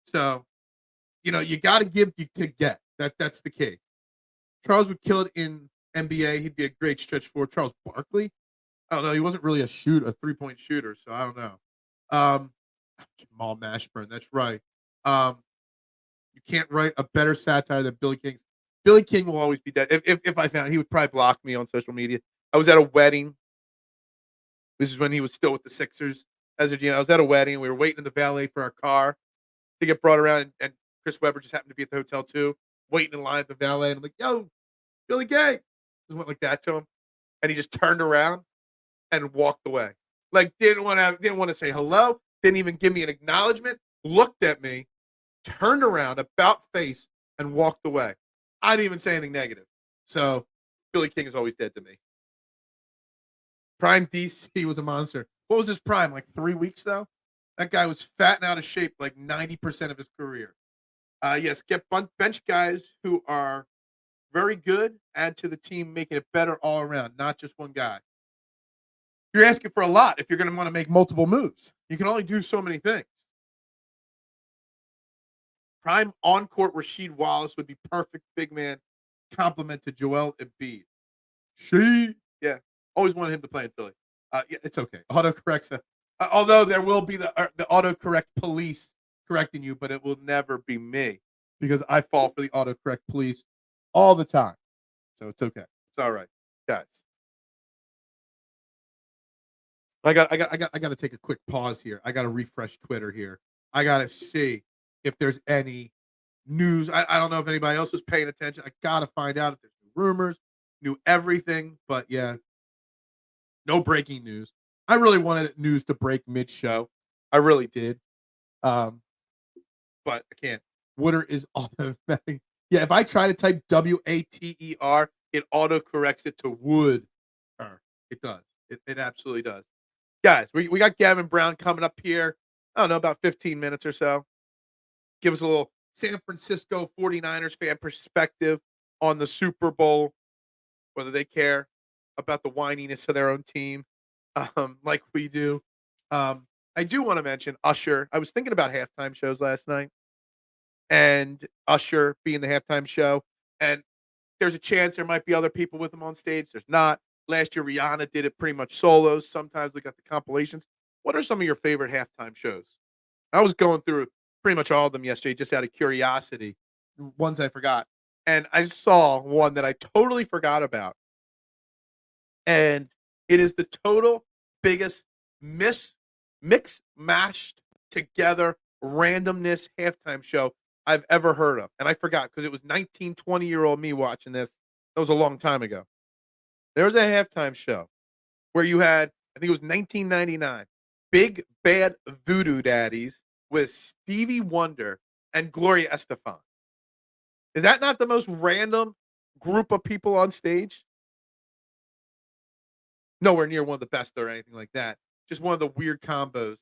So, you got to give to get. That's the key. Charles would kill it in NBA. He'd be a great stretch for Charles Barkley. I don't know. He wasn't really a 3-point shooter, so I don't know. Jamal Mashburn. That's right. You can't write a better satire than Billy King's. Billy King will always be dead. If I found, he would probably block me on social media. I was at a wedding. This is when he was still with the Sixers as a GM. I was at a wedding. We were waiting in the valet for our car to get brought around, and Chris Webber just happened to be at the hotel too, waiting in line at the valet. And I'm like, "Yo, Billy Gay," just went like that to him, and he just turned around and walked away. Like didn't want to say hello, didn't even give me an acknowledgement. Looked at me, turned around, about face, and walked away. I didn't even say anything negative. So Billy King is always dead to me. Prime DC was a monster. What was his prime? Like 3 weeks though? That guy was fat and out of shape like 90% of his career. Yes, get bench guys who are very good, add to the team, making it better all around, not just one guy. You're asking for a lot if you're going to want to make multiple moves. You can only do so many things. Prime on-court Rasheed Wallace would be perfect big man compliment to Joel Embiid. Yeah. Always wanted him to play in Philly. Yeah, it's okay. Autocorrects. Although there will be the autocorrect police correcting you, but it will never be me because I fall for the autocorrect police all the time. So it's okay. It's all right, guys. I got to take a quick pause here. I got to refresh Twitter here. I got to see if there's any news. I don't know if anybody else is paying attention. I got to find out if there's new rumors, new everything. But yeah, no breaking news. I really wanted news to break mid-show. I really did. But I can't. Wooder is automatic. Yeah, if I try to type Water, it autocorrects it to wood. It does. It absolutely does. Guys, we got Gammon Brown coming up here. I don't know, about 15 minutes or so. Give us a little San Francisco 49ers fan perspective on the Super Bowl, whether they care about the whininess of their own team, like we do. I do want to mention Usher. I was thinking about halftime shows last night and Usher being the halftime show. And there's a chance there might be other people with him on stage. There's not. Last year, Rihanna did it pretty much solos. Sometimes we got the compilations. What are some of your favorite halftime shows? I was going through pretty much all of them yesterday just out of curiosity, ones I forgot. And I saw one that I totally forgot about. And it is the total biggest mix mashed together randomness halftime show I've ever heard of. And I forgot because it was 19, 20-year-old me watching this. That was a long time ago. There was a halftime show where you had, I think it was 1999, Big Bad Voodoo Daddies with Stevie Wonder and Gloria Estefan. Is that not the most random group of people on stage? Nowhere near one of the best or anything like that. Just one of the weird combos.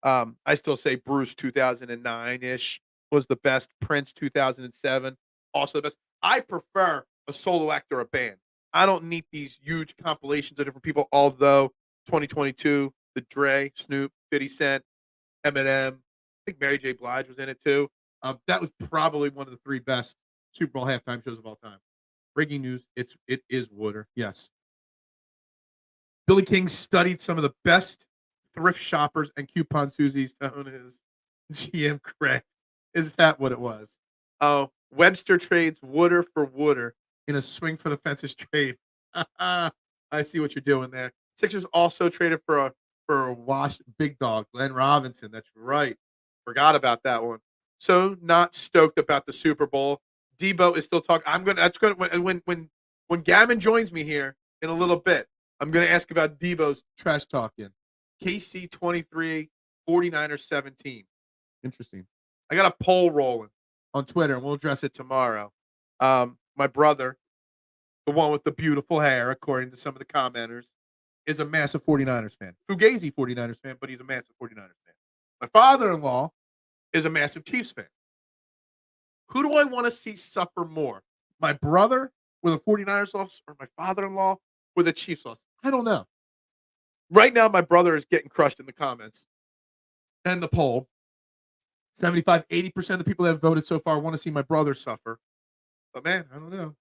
I still say Bruce 2009-ish was the best. Prince 2007, also the best. I prefer a solo act or a band. I don't need these huge compilations of different people, although 2022, the Dre, Snoop, 50 Cent, Eminem, I think Mary J. Blige was in it too. That was probably one of the three best Super Bowl halftime shows of all time. Breaking news, it is water. Yes. Billy King studied some of the best thrift shoppers and coupon Susies to own his GM craft. Is that what it was? Oh, Webster trades Wooder for Wooder in a swing for the fences trade. I see what you're doing there. Sixers also traded for a wash big dog, Glenn Robinson. That's right. Forgot about that one. So not stoked about the Super Bowl. Debo is still talking. I'm gonna. That's gonna when Gammon joins me here in a little bit. I'm going to ask about Debo's trash talking. KC 23, 49ers 17. Interesting. I got a poll rolling on Twitter, and we'll address it tomorrow. My brother, the one with the beautiful hair, according to some of the commenters, is a massive 49ers fan. Fugazi 49ers fan, but he's a massive 49ers fan. My father-in-law is a massive Chiefs fan. Who do I want to see suffer more? My brother with a 49ers loss or my father-in-law with a Chiefs loss? I don't know. Right now, my brother is getting crushed in the comments and the poll. 75-80% of the people that have voted so far want to see my brother suffer. But man, I don't know.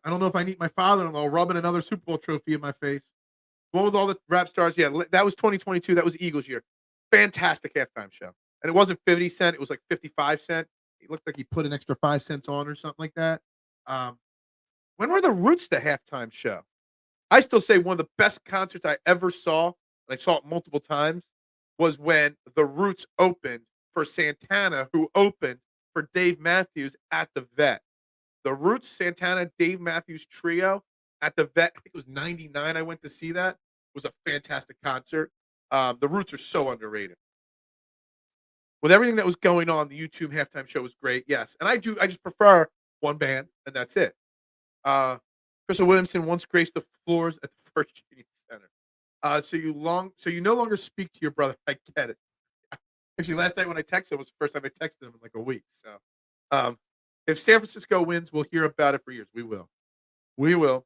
I don't know if I need my father-in-law rubbing another Super Bowl trophy in my face. One with all the rap stars. Yeah, that was 2022. That was Eagles year. Fantastic halftime show. And it wasn't 50 cent. It was like 55 cent. It looked like he put an extra 5 cents on or something like that. When were the Roots the halftime show? I still say one of the best concerts I ever saw, and I saw it multiple times, was when the Roots opened for Santana, who opened for Dave Matthews at the Vet. The Roots, Santana, Dave Matthews trio at the Vet, I think it was 99 I went to see that. It was a fantastic concert. The Roots are so underrated. With everything that was going on, the YouTube halftime show was great, yes. And I just prefer one band, and that's it. Crystal Williamson once graced the floors at the First Union Center. So you no longer speak to your brother. I get it. Actually, last night when I texted him was the first time I texted him in like a week. So, if San Francisco wins, we'll hear about it for years. We will. We will.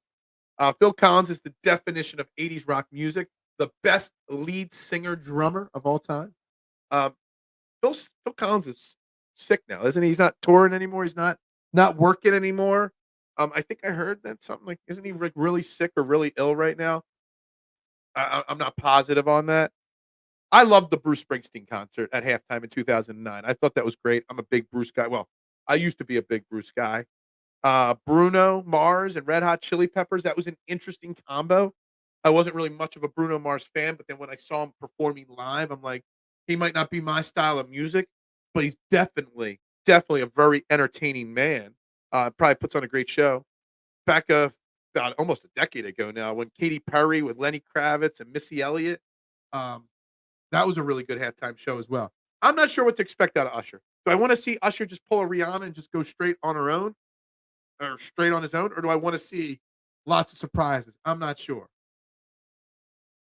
Phil Collins is the definition of 80s rock music, the best lead singer drummer of all time. Um, Phil Collins is sick now, isn't he? He's not touring anymore. He's not working anymore. I think I heard that something like, isn't he like really sick or really ill right now? I'm not positive on that. I loved the Bruce Springsteen concert at halftime in 2009. I thought that was great. I'm a big Bruce guy. Well, I used to be a big Bruce guy. Bruno Mars and Red Hot Chili Peppers. That was an interesting combo. I wasn't really much of a Bruno Mars fan, but then when I saw him performing live, I'm like, he might not be my style of music, but he's definitely a very entertaining man. Probably puts on a great show. Back about almost a decade ago now, when Katy Perry with Lenny Kravitz and Missy Elliott, that was a really good halftime show as well. I'm not sure what to expect out of Usher. Do I want to see Usher just pull a Rihanna and just go straight on her own, or straight on his own, or do I want to see lots of surprises? I'm not sure.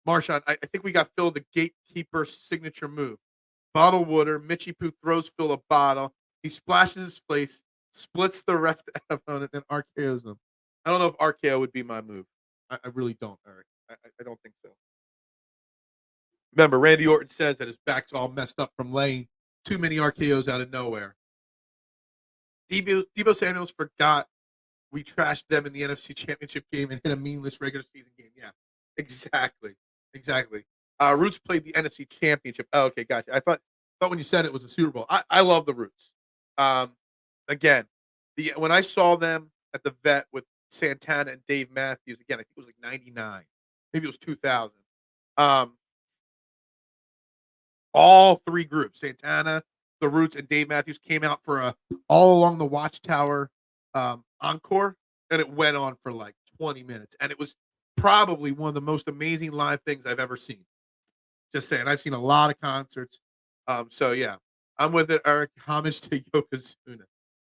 Marshawn, I think we got Phil the gatekeeper signature move. Bottle water. Mitchie Poo throws Phil a bottle. He splashes his face, splits the rest of it, and RKO's him. I don't know if RKO would be my move. I really don't, Eric. I don't think so. Remember, Randy Orton says that his back's all messed up from laying too many RKOs out of nowhere. Debo Samuels forgot we trashed them in the NFC Championship game and hit a meaningless regular season game. Yeah. Exactly. Exactly. Roots played the NFC Championship. Oh, okay, gotcha. I thought when you said it was a Super Bowl. I love the Roots. Um, again, when I saw them at the Vet with Santana and Dave Matthews, again, I think it was like '99, maybe it was 2000. Um, all three groups, Santana, the Roots, and Dave Matthews, came out for a all along the Watchtower encore, and it went on for like 20 minutes, and it was probably one of the most amazing live things I've ever seen. Just saying, I've seen a lot of concerts. So yeah, I'm with it, Eric. Homage to Yokozuna.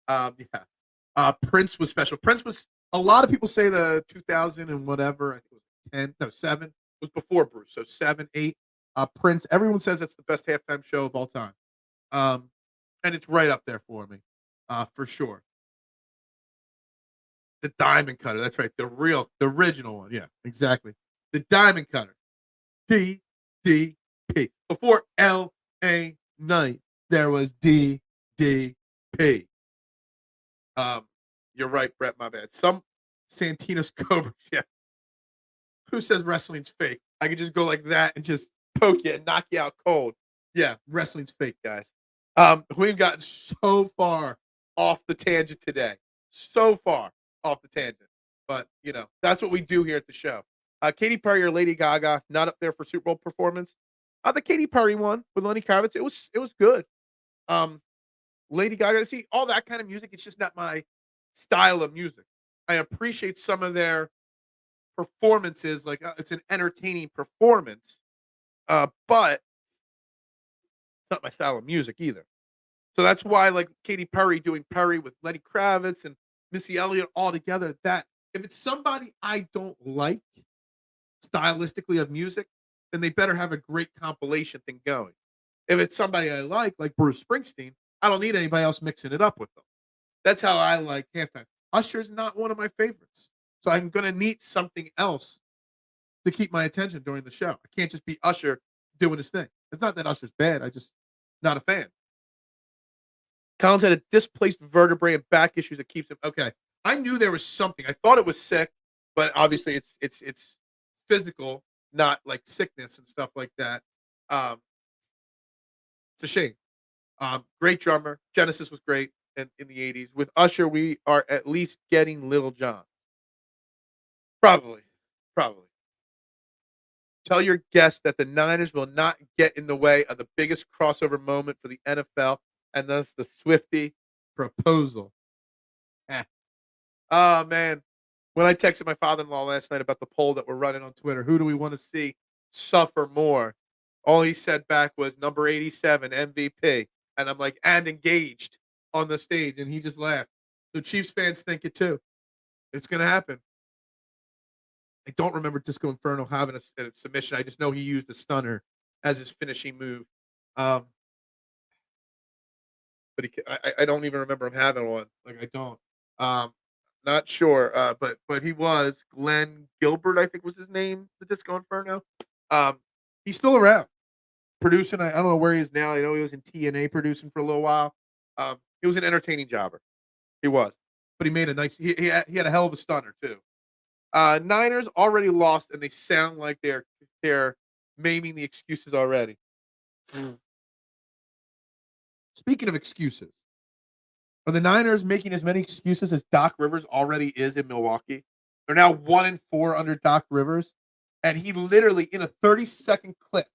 Yeah. Prince was special. Prince was a lot of people say the 2000 and whatever. I think it was 10, no 7 was before Bruce. So 7, 8. Prince. Everyone says that's the best halftime show of all time. Um, and it's right up there for me, for sure. The Diamond Cutter. That's right. The original one. Yeah, exactly. The Diamond Cutter. DDP. Before L.A. Knight, there was DDP. Um, you're right, Brett. My bad. Some Santino's Cobras. Yeah. Who says wrestling's fake? I could just go like that and just poke you and knock you out cold. Yeah, wrestling's fake, guys. We've gotten so far off the tangent today. So far off the tangent. But, that's what we do here at the show. Katy Perry or Lady Gaga, not up there for Super Bowl performance. The Katy Perry one with Lenny Kravitz, it was good. Lady Gaga, see, all that kind of music, it's just not my style of music. I appreciate some of their performances, like it's an entertaining performance, but it's not my style of music either. So that's why, like Katy Perry doing Perry with Lenny Kravitz and Missy Elliott all together. That if it's somebody I don't like stylistically of music, then they better have a great compilation thing going. If it's somebody I like Bruce Springsteen, I don't need anybody else mixing it up with them. That's how I like halftime. Usher's not one of my favorites, so I'm gonna need something else to keep my attention during the show. I can't just be Usher doing his thing. It's not that Usher's bad. I just not a fan. Collins had a displaced vertebrae and back issues that keeps him. Okay, I knew there was something. I thought it was sick, but obviously it's physical, not like sickness and stuff like that. Um, it's a shame. Great drummer. Genesis was great in the '80s. With Usher, we are at least getting Little John. Probably, probably. Tell your guests that the Niners will not get in the way of the biggest crossover moment for the NFL, and that's the Swifty proposal. Eh. Oh, man. When I texted my father-in-law last night about the poll that we're running on Twitter, who do we want to see suffer more? All he said back was number 87, MVP. And I'm like, and engaged on the stage. And he just laughed. The Chiefs fans think it too. It's going to happen. I don't remember Disco Inferno having a submission. I just know he used a stunner as his finishing move. Um, but I don't even remember him having one. Like I don't. Um, not sure. But he was Glenn Gilbert, I think was his name. The Disco Inferno. He's still around producing. I don't know where he is now. I know he was in TNA producing for a little while. He was an entertaining jobber. He was, but he made a nice. He had a hell of a stunner too. Niners already lost, and they sound like they're maiming the excuses already. Mm. Speaking of excuses, are the Niners making as many excuses as Doc Rivers already is in Milwaukee? They're now 1-4 under Doc Rivers, and he literally, in a 30-second clip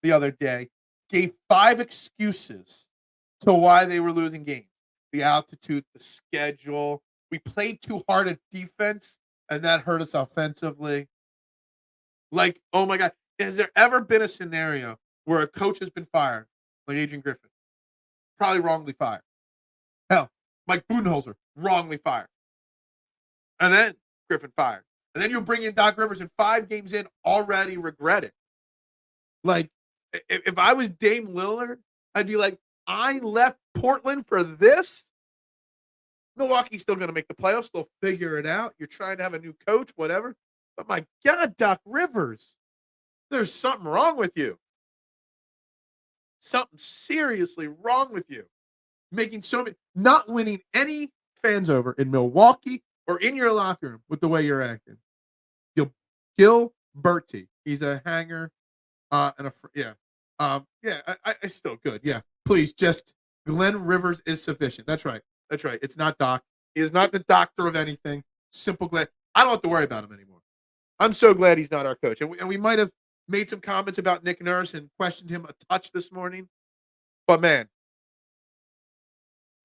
the other day, gave 5 excuses to why they were losing games: the altitude, the schedule. We played too hard at defense, and that hurt us offensively. Like, oh my God. Has there ever been a scenario where a coach has been fired, like Adrian Griffin? Probably wrongly fired. Hell, Mike Budenholzer, wrongly fired. And then Griffin fired. And then you bring in Doc Rivers and 5 games in, already regret it. Like, if I was Dame Lillard, I'd be like, I left Portland for this? Milwaukee's still going to make the playoffs. They'll figure it out. You're trying to have a new coach, whatever. But my God, Doc Rivers, there's something wrong with you. Something seriously wrong with you. Making so many, not winning any fans over in Milwaukee or in your locker room with the way you're acting. You'll kill Bertie. He's a hanger and yeah. I still good. Yeah. Please, just Glenn Rivers is sufficient. That's right. That's right. It's not Doc. He is not the doctor of anything. Simple Glenn. I don't have to worry about him anymore. I'm so glad he's not our coach. And we might have made some comments about Nick Nurse and questioned him a touch this morning. But man,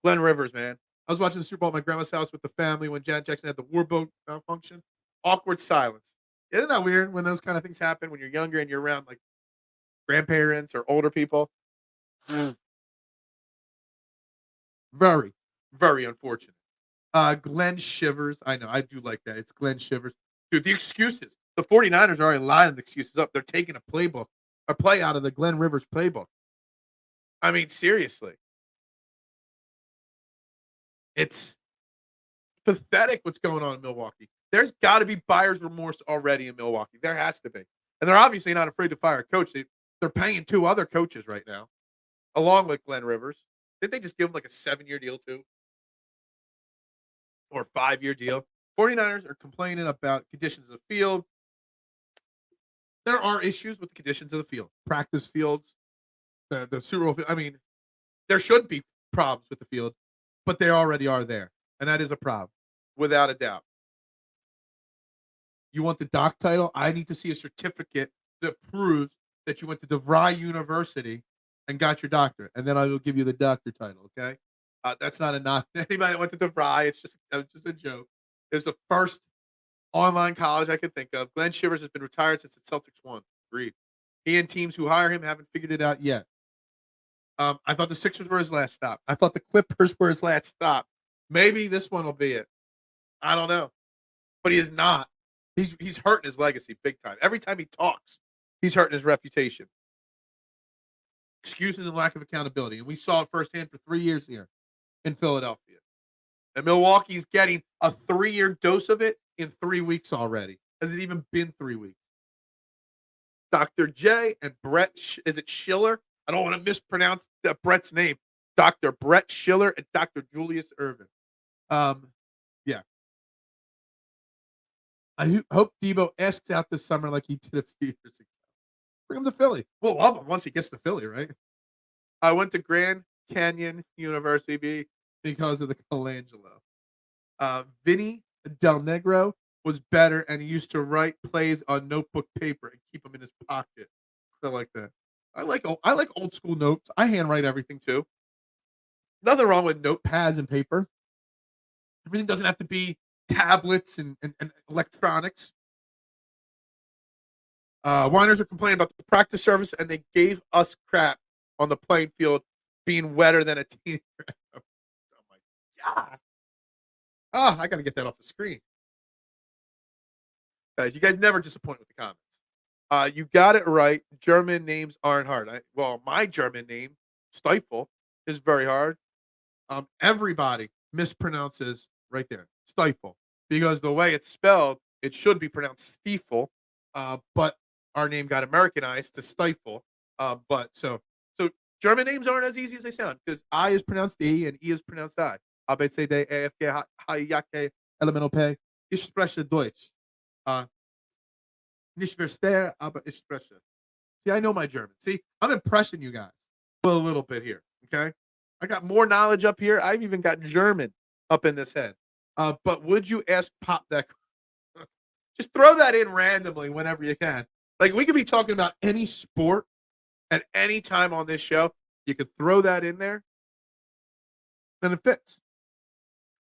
Glenn Rivers, man. I was watching the Super Bowl at my grandma's house with the family when Janet Jackson had the war boat malfunction. Awkward silence. Isn't that weird when those kind of things happen when you're younger and you're around like grandparents or older people? Very, very unfortunate. Glenn Shivers. I know. I do like that. It's Glenn Shivers. Dude, the excuses. The 49ers are already lining the excuses up. They're taking a play out of the Glenn Rivers playbook. I mean, seriously. It's pathetic what's going on in Milwaukee. There's got to be buyer's remorse already in Milwaukee. There has to be. And they're obviously not afraid to fire a coach. They're paying 2 other coaches right now, along with Glenn Rivers. Didn't they just give him like a 7-year deal too? Or a 5-year deal? 49ers are complaining about conditions of the field. There are issues with the conditions of the field. Practice fields, the Super Bowl field. I mean, there should be problems with the field, but they already are there. And that is a problem, without a doubt. You want the doc title? I need to see a certificate that proves that you went to DeVry University and got your doctorate, and then I will give you the doctor title, okay? That's not a knock. Anybody that went to DeVry, it's just a joke. It's the first online college I can think of. Glenn Shivers has been retired since the Celtics won. Agreed. He and teams who hire him haven't figured it out yet. I thought the Sixers were his last stop. I thought the Clippers were his last stop. Maybe this one will be it. I don't know. But he is not. He's hurting his legacy big time. Every time he talks, he's hurting his reputation. Excuses and lack of accountability. And we saw it firsthand for 3 years here in Philadelphia. And Milwaukee's getting a 3-year dose of it in 3 weeks already. Has it even been 3 weeks? Dr. J and Brett, is it Schiller? I don't want to mispronounce Brett's name. Dr. Brett Schiller and Dr. Julius Irvin. Yeah. I hope Debo asks out this summer like he did a few years ago. Bring him to Philly. We'll love him once he gets to Philly, right? I went to Grand Canyon University because of the Colangelo. Vinny Del Negro was better, and he used to write plays on notebook paper and keep them in his pocket. I like that. I like old school notes. I handwrite everything too. Nothing wrong with notepads and paper. Everything doesn't have to be tablets and electronics. Whiners are complaining about the practice service, and they gave us crap on the playing field being wetter than a teenager. Oh my God. I got to get that off the screen. Guys, you guys never disappoint with the comments. You got it right. German names aren't hard. My German name, Stiefel, is very hard. Everybody mispronounces right there, Stiefel, because the way it's spelled, it should be pronounced Stiefel, but our name got Americanized to Stiefel. So German names aren't as easy as they sound because I is pronounced E and E is pronounced I. Aber C, D, E, F, G, H, I, J, K, Elemental P. Ich spreche Deutsch. Nicht verstehe, aber ich spreche. See, I know my German. See, I'm impressing you guys a little bit here, okay? I got more knowledge up here. I've even got German up in this head. But would you ask Pop that? Just throw that in randomly whenever you can. Like, we could be talking about any sport at any time on this show. You could throw that in there, and it fits.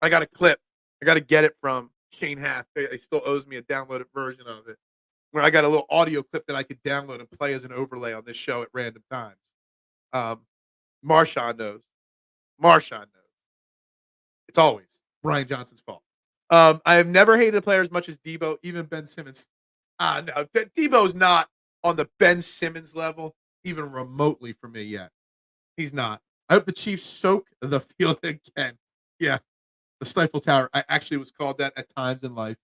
I got a clip. I got to get it from Shane Half. He still owes me a downloaded version of it, where I got a little audio clip that I could download and play as an overlay on this show at random times. Marshawn knows. It's always Brian Johnson's fault. I have never hated a player as much as Debo, even Ben Simmons. No, Debo's not on the Ben Simmons level, even remotely for me yet. He's not. I hope the Chiefs soak the field again. Yeah, the Stiefel Tower. I actually was called that at times in life.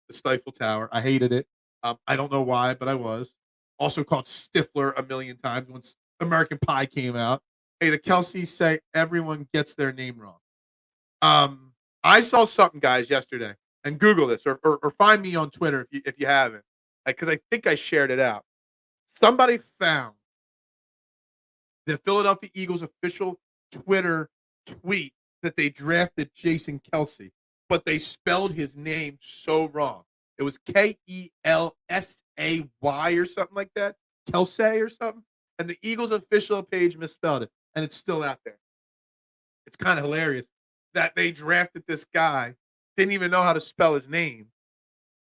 The Stiefel Tower. I hated it. I don't know why, but I was. Also called Stifler a million times once American Pie came out. Hey, the Kelce say everyone gets their name wrong. I saw something, guys, yesterday, and Google this or find me on Twitter if you haven't. because I think I shared it out. Somebody found the Philadelphia Eagles official Twitter tweet that they drafted Jason Kelce, but they spelled his name so wrong. It was Kelsay or something like that, Kelce or something. And the Eagles official page misspelled it, and it's still out there. It's kind of hilarious that they drafted this guy, didn't even know how to spell his name,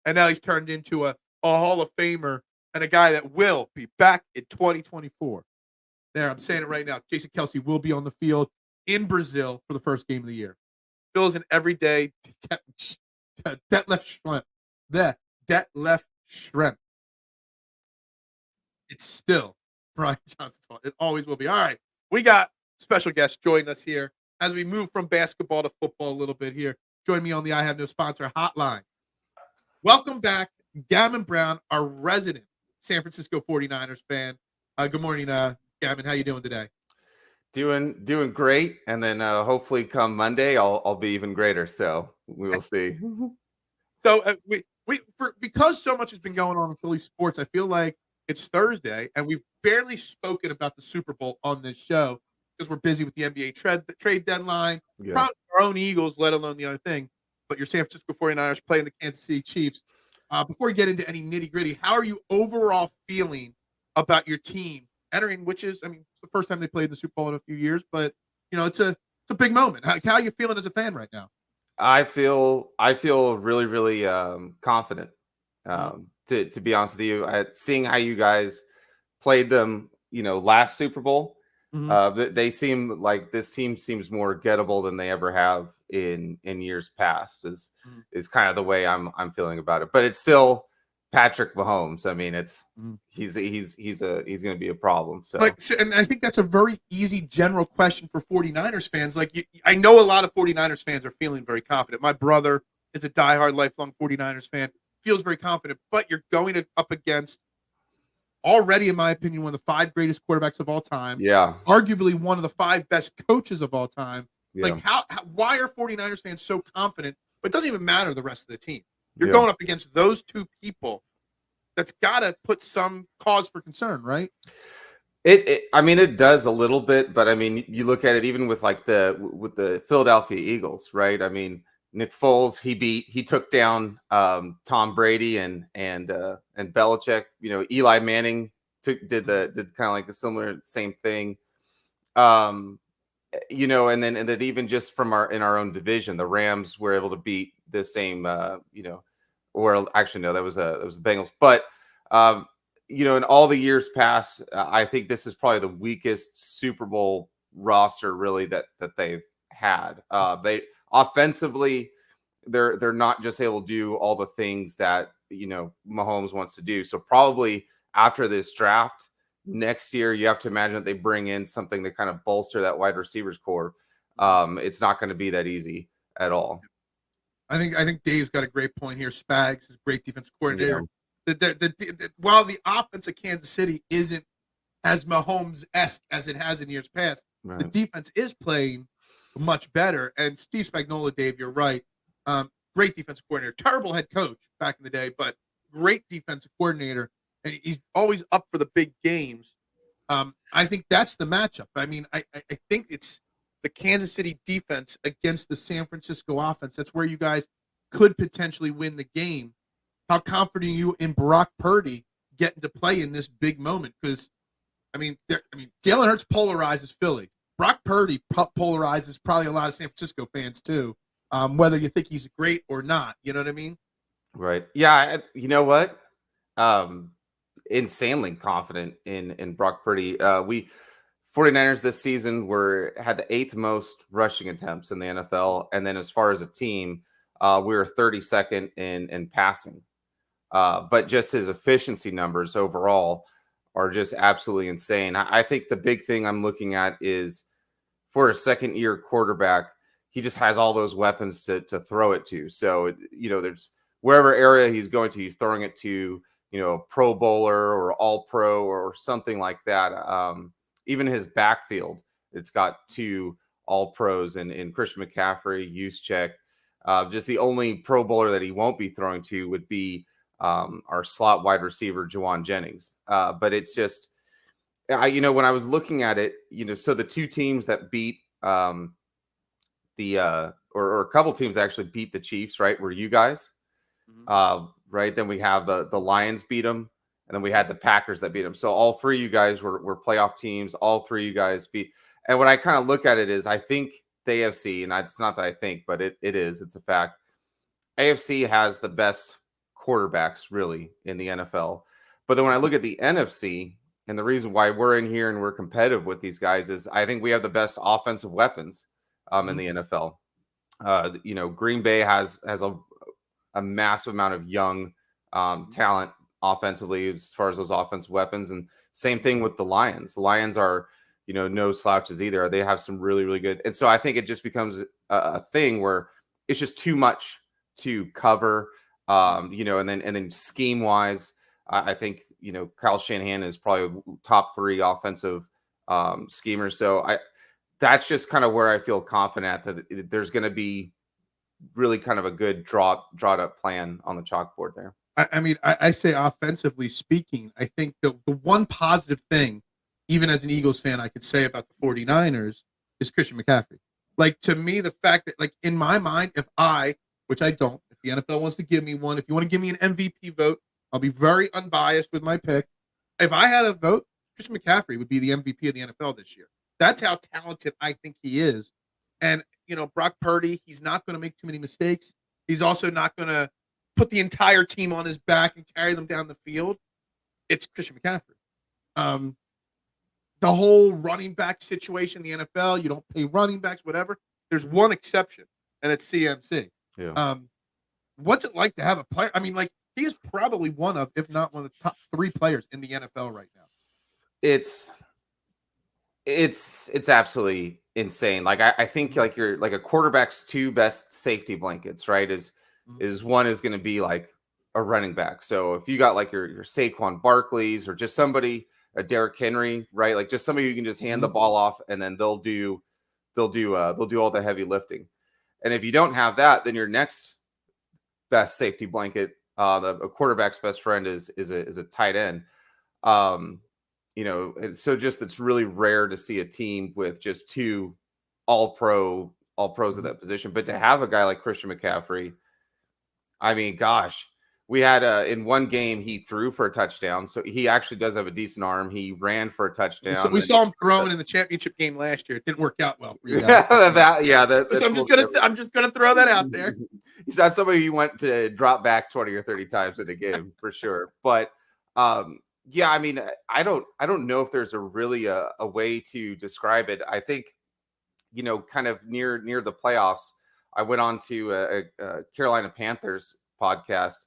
and now he's turned into a Hall of Famer and a guy that will be back in 2024. There, I'm saying it right now. Jason Kelce will be on the field in Brazil for the first game of the year. Phil's an everyday Detlef Schrempf. Detlef Schrempf. It's still Brian Johnson's fault. It always will be. All right, we got special guests joining us here as we move from basketball to football a little bit here. Join me on the I Have No Sponsor hotline. Welcome back, Gammon Brown, our resident San Francisco 49ers fan. Good morning, Gammon. How you doing today? Doing great, and then hopefully come Monday I'll be even greater. So we will see. So because so much has been going on in Philly sports, I feel like it's Thursday, and we've barely spoken about the Super Bowl on this show because we're busy with the NBA trade deadline, Yes. probably our own Eagles, let alone the other thing. But your San Francisco 49ers playing the Kansas City Chiefs. Before we get into any nitty-gritty, how are you overall feeling about your team entering, which is, it's the first time they played in the Super Bowl in a few years, but, it's a big moment. How are you feeling as a fan right now? I feel really, really confident. To be honest with you, seeing how you guys played them, last Super Bowl, they seem like this team seems more gettable than they ever have in years past. Is kind of the way I'm feeling about it. But it's still Patrick Mahomes. I mean, he's going to be a problem. So, and I think that's a very easy general question for 49ers fans. I know a lot of 49ers fans are feeling very confident. My brother is a diehard, lifelong 49ers fan, feels very confident, but you're going up against already, in my opinion, one of the 5 greatest quarterbacks of all time. Yeah. Arguably one of the 5 best coaches of all time. Yeah. Why are 49ers fans so confident? But it doesn't even matter the rest of the team. You're going up against those 2 people. That's got to put some cause for concern, right? It does a little bit, but you look at it even with the Philadelphia Eagles, right? Nick Foles, he took down Tom Brady and Belichick. Eli Manning did kind of like a same thing. And then even just from in our own division, the Rams were able to beat the same, or actually no, that was the Bengals. But in all the years past, I think this is probably the weakest Super Bowl roster really that they've had. They offensively, they're not just able to do all the things that Mahomes wants to do. So probably after this draft next year, you have to imagine that they bring in something to kind of bolster that wide receivers core. It's not going to be that easy at all. I think Dave's got a great point here. Spags is a great defensive coordinator. Yeah. While the offense of Kansas City isn't as Mahomes-esque as it has in years past, right, the defense is playing much better. And Steve Spagnuolo, Dave, you're right. Great defensive coordinator. Terrible head coach back in the day, but great defensive coordinator. And he's always up for the big games. I think that's the matchup. I think it's the Kansas City defense against the San Francisco offense. That's where you guys could potentially win the game. How confident are you in Brock Purdy getting to play in this big moment? Because, Jalen Hurts polarizes Philly. Brock Purdy polarizes probably a lot of San Francisco fans too, whether you think he's great or not. You know what I mean? Right. Yeah. You know what? Insanely confident in Brock Purdy. We 49ers this season had the 8th most rushing attempts in the NFL, and then as far as a team, we were 32nd in passing. But just his efficiency numbers overall are just absolutely insane. I think the big thing I'm looking at is for a second-year quarterback, he just has all those weapons to throw it to. So there's wherever area he's going to, he's throwing it to. A Pro Bowler or All Pro or something like that. Even his backfield, it's got 2 All Pros in Christian McCaffrey, Juszczyk. Just the only Pro Bowler that he won't be throwing to would be our slot wide receiver, Juwan Jennings. But it's just, when I was looking at it, so the two teams that beat or a couple teams that actually beat the Chiefs, right, were you guys. Right. Then we have the Lions beat them. And then we had the Packers that beat them. So all three of you guys were playoff teams. All three of you guys beat. And when I kind of look at it is I think the AFC, and it's not that I think, but it's a fact. AFC has the best quarterbacks really in the NFL. But then when I look at the NFC, and the reason why we're in here and we're competitive with these guys is I think we have the best offensive weapons in the NFL. Green Bay has a massive amount of young talent offensively as far as those offensive weapons, and same thing with the Lions. The Lions are, no slouches either. They have some really, really good, and so I think it just becomes a thing where it's just too much to cover, and then scheme wise, I think Kyle Shanahan is probably top 3 offensive schemers. So that's just kind of where I feel confident that there's going to be really kind of a good drawn up plan on the chalkboard there. I say offensively speaking, I think the one positive thing, even as an Eagles fan, I could say about the 49ers is Christian McCaffrey. Like, to me, the fact that, like, in my mind, which I don't, if the NFL wants to give me one, if you want to give me an MVP vote, I'll be very unbiased with my pick. If I had a vote, Christian McCaffrey would be the MVP of the NFL this year. That's how talented I think he is. And, Brock Purdy, he's not going to make too many mistakes. He's also not going to put the entire team on his back and carry them down the field. It's Christian McCaffrey. The whole running back situation in the NFL, you don't pay running backs, whatever. There's one exception, and it's CMC. Yeah. What's it like to have a player? I mean, like, he is probably one of, if not one of the top 3 players in the NFL right now. It's absolutely insane. Like, I think like you're like a quarterback's 2 best safety blankets, right? Is one is going to be like a running back. So if you got like your Saquon Barkleys or just somebody, a Derrick Henry, right? Like just somebody who can just hand the ball off and then they'll do all the heavy lifting. And if you don't have that, then your next best safety blanket, a quarterback's best friend is a tight end. So just it's really rare to see a team with just 2 all pros at that position. But to have a guy like Christian McCaffrey, I mean, gosh, we had in one game he threw for a touchdown, so he actually does have a decent arm. He ran for a touchdown. So we saw him throwing in the championship game last year. It didn't work out well for you guys. So I'm just gonna throw that out there. He's not somebody you want to drop back 20 or 30 times in a game for sure. But yeah, I mean, I don't know if there's really a way to describe it. I think kind of near the playoffs, I went on to a Carolina Panthers podcast.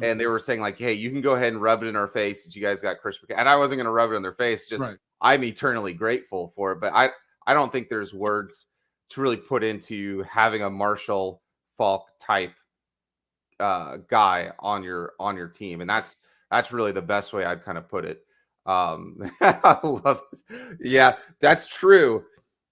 And they were saying like, hey, you can go ahead and rub it in our face that you guys got Chris McCaffrey. And I wasn't going to rub it in their face. Just right. I'm eternally grateful for it. But I don't think there's words to really put into having a Marshall Faulk type guy on your team. And that's really the best way I'd kind of put it. I love it. Yeah, that's true.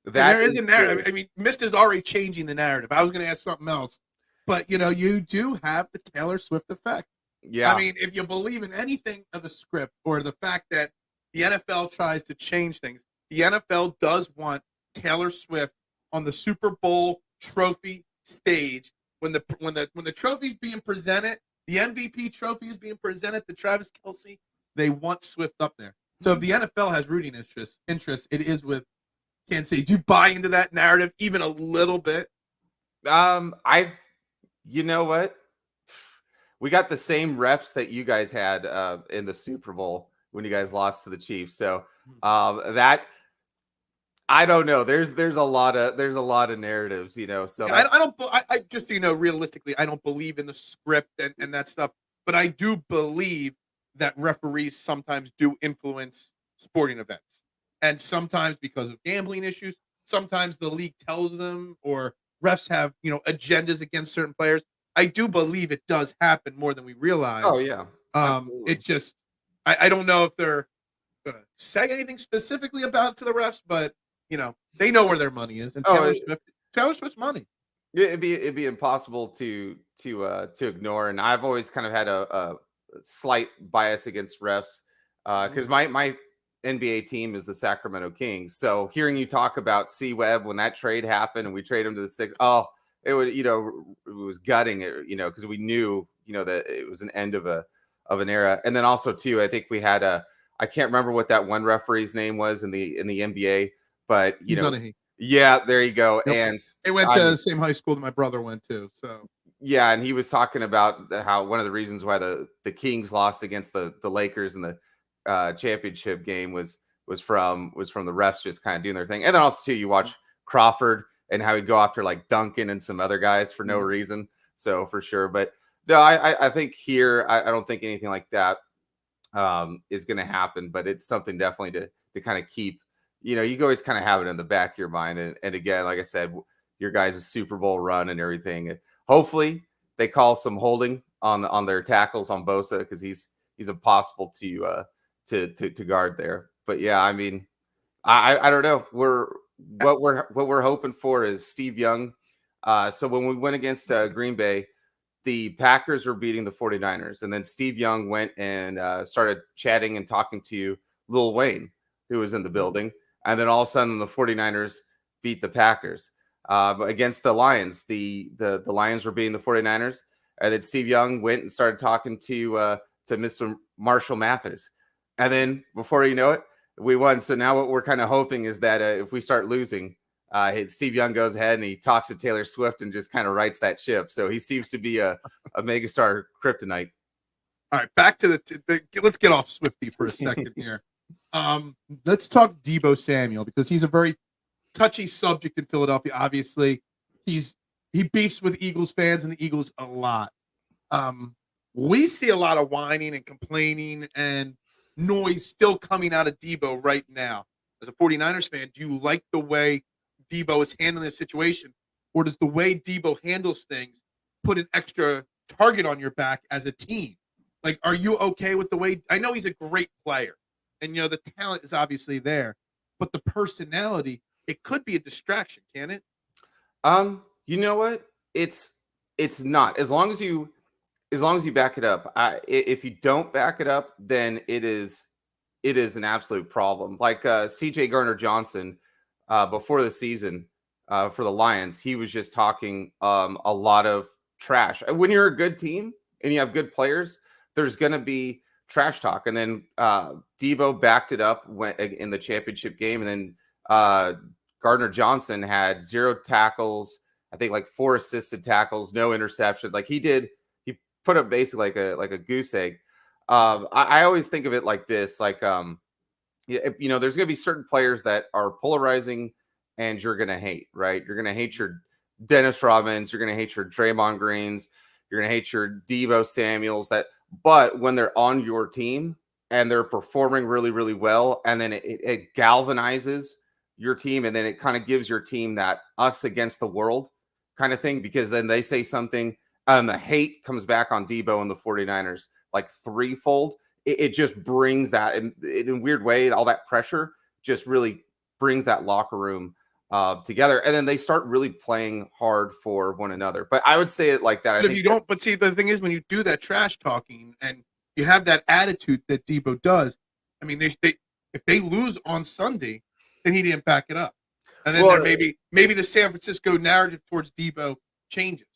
There is a narrative. I mean, Mist is already changing the narrative. I was going to ask something else. But, you do have the Taylor Swift effect. Yeah. I mean, if you believe in anything of the script or the fact that the NFL tries to change things, the NFL does want Taylor Swift on the Super Bowl trophy stage. When the trophy's being presented, the MVP trophy is being presented to Travis Kelce, they want Swift up there. So if the NFL has rooting interest, it is with Kansas City. Do you buy into that narrative even a little bit? You know what? We got the same refs that you guys had in the Super Bowl when you guys lost to the Chiefs. So that I don't know. There's a lot of narratives, So I just realistically, I don't believe in the script and that stuff. But I do believe that referees sometimes do influence sporting events, and sometimes because of gambling issues, sometimes the league tells them or refs have, agendas against certain players. I do believe it does happen more than we realize. Oh yeah. It just, I don't know if they're going to say anything specifically about it to the refs, but they know where their money is, and Taylor Swift's money. It'd be impossible to ignore. And I've always kind of had a slight bias against refs because my NBA team is the Sacramento Kings. So hearing you talk about C-Webb when that trade happened and we trade him to the Sixers, it would, it was gutting it, because we knew, that it was an end of an era. And then also too, I think we had I can't remember what that one referee's name was in the NBA, but yeah, there you go. Yep. And they went to the same high school that my brother went to. So yeah, and he was talking about how one of the reasons why the Kings lost against the Lakers in the championship game was from the refs just kind of doing their thing. And then also too, you watch Crawford and how he'd go after like Duncan and some other guys for no reason. So for sure, but no, I think here I don't think anything like that is going to happen, but it's something definitely to kind of keep. You always kind of have it in the back of your mind. And again, like I said, your guys' Super Bowl run and everything. Hopefully they call some holding on their tackles on Bosa because he's impossible to guard there. But yeah, I mean, I don't know. What we're hoping for is Steve Young. So when we went against Green Bay, the Packers were beating the 49ers, and then Steve Young went and started chatting and talking to Lil Wayne, who was in the building. And then all of a sudden the 49ers beat the Packers against the Lions. The Lions were beating the 49ers. And then Steve Young went and started talking to Mr. Marshall Mathers. And then before you know it, we won. So now what we're kind of hoping is that if we start losing, Steve Young goes ahead and he talks to Taylor Swift and just kind of writes that ship. So he seems to be a megastar kryptonite. All right, back to let's get off Swifty for a second here. Let's talk Deebo Samuel because he's a very touchy subject in Philadelphia. Obviously, he beefs with Eagles fans and the Eagles a lot. We see a lot of whining and complaining and noise still coming out of Deebo right now. As a 49ers fan, do you like the way Deebo is handling this situation, or does the way Deebo handles things put an extra target on your back as a team? Like, are you okay with the way? I know he's a great player, and the talent is obviously there, but the personality, it could be a distraction, can it? You know what? It's not. As long as you back it up. If you don't back it up, then it is an absolute problem. Like CJ Gardner-Johnson before the season for the Lions, he was just talking a lot of trash. When you're a good team and you have good players, there's going to be trash talk. And then Deebo backed it up in the championship game. And then Gardner-Johnson had 0 tackles, I think like 4 assisted tackles, no interceptions. Like he put up basically like a goose egg. I always think of it like this, like, there's going to be certain players that are polarizing and you're going to hate, right? You're going to hate your Dennis Rodmans. You're going to hate your Draymond Greens. You're going to hate your Deebo Samuels. But when they're on your team and they're performing really, really well, and then it galvanizes your team, and then it kind of gives your team that us against the world kind of thing, because then they say something and the hate comes back on Deebo and the 49ers like threefold. It just brings that in a weird way, all that pressure just really brings that locker room together, and then they start really playing hard for one another. But I would say it like that. But the thing is, when you do that trash talking and you have that attitude that Deebo does, I mean, if they lose on Sunday, then he didn't back it up, and then maybe the San Francisco narrative towards Deebo changes.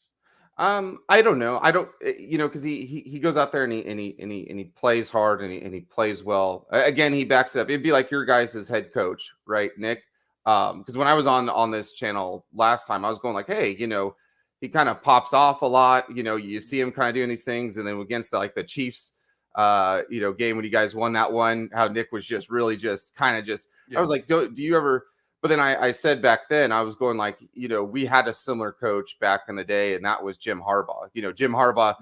I don't know. I don't, because he goes out there and he plays hard and he plays well. Again, he backs up. It'd be like your guys' head coach, right, Nick? Because when I was on this channel last time, I was going like, hey, he kind of pops off a lot. You see him kind of doing these things, and then against the Chiefs, game when you guys won that one, how Nick was just really just kind of just. Yeah. I was like, do you ever? But then I said back then, I was going like, we had a similar coach back in the day, and that was Jim Harbaugh. Jim Harbaugh,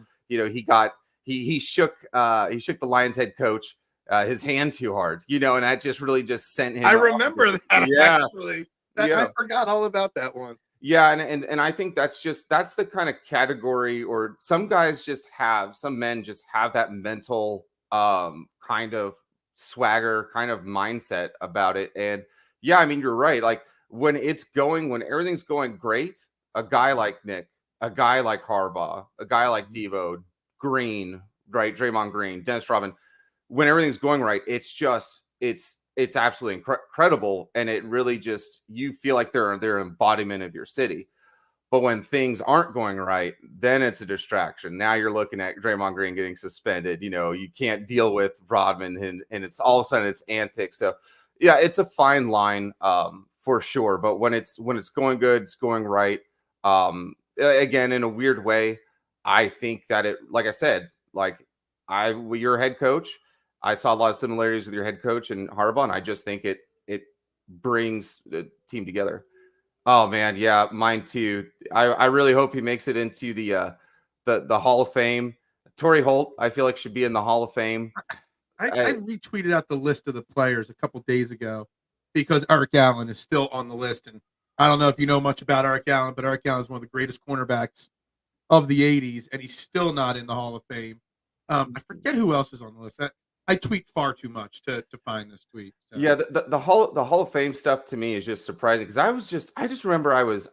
he shook the Lions head coach his hand too hard, and that just really just sent him. I remember that. Yeah. Actually. I forgot all about that one. Yeah, and I think that's the kind of category, or some men just have that mental kind of swagger, kind of mindset about it. And yeah, I mean, you're right. Like when everything's going great, a guy like Nick, a guy like Harbaugh, a guy like Deebo, Green, right? Draymond Green, Dennis Rodman, when everything's going right, it's absolutely incredible, and it really just you feel like they're an embodiment of your city. But when things aren't going right, then it's a distraction. Now you're looking at Draymond Green getting suspended. You can't deal with Rodman, and it's all of a sudden it's antics. So yeah, it's a fine line for sure. But when it's going good, it's going right. Again, in a weird way, I think that like I said, your head coach, I saw a lot of similarities with your head coach and Harbaugh, and I just think it brings the team together. Oh man, yeah, mine too. I really hope he makes it into the Hall of Fame. Torrey Holt, I feel like should be in the Hall of Fame. I retweeted out the list of the players a couple days ago because Eric Allen is still on the list, and I don't know if you know much about Eric Allen, but Eric Allen is one of the greatest cornerbacks of the '80s, and he's still not in the Hall of Fame. I forget who else is on the list. I tweet far too much to find this tweet. So. Yeah, the Hall of Fame stuff to me is just surprising because I just remember I was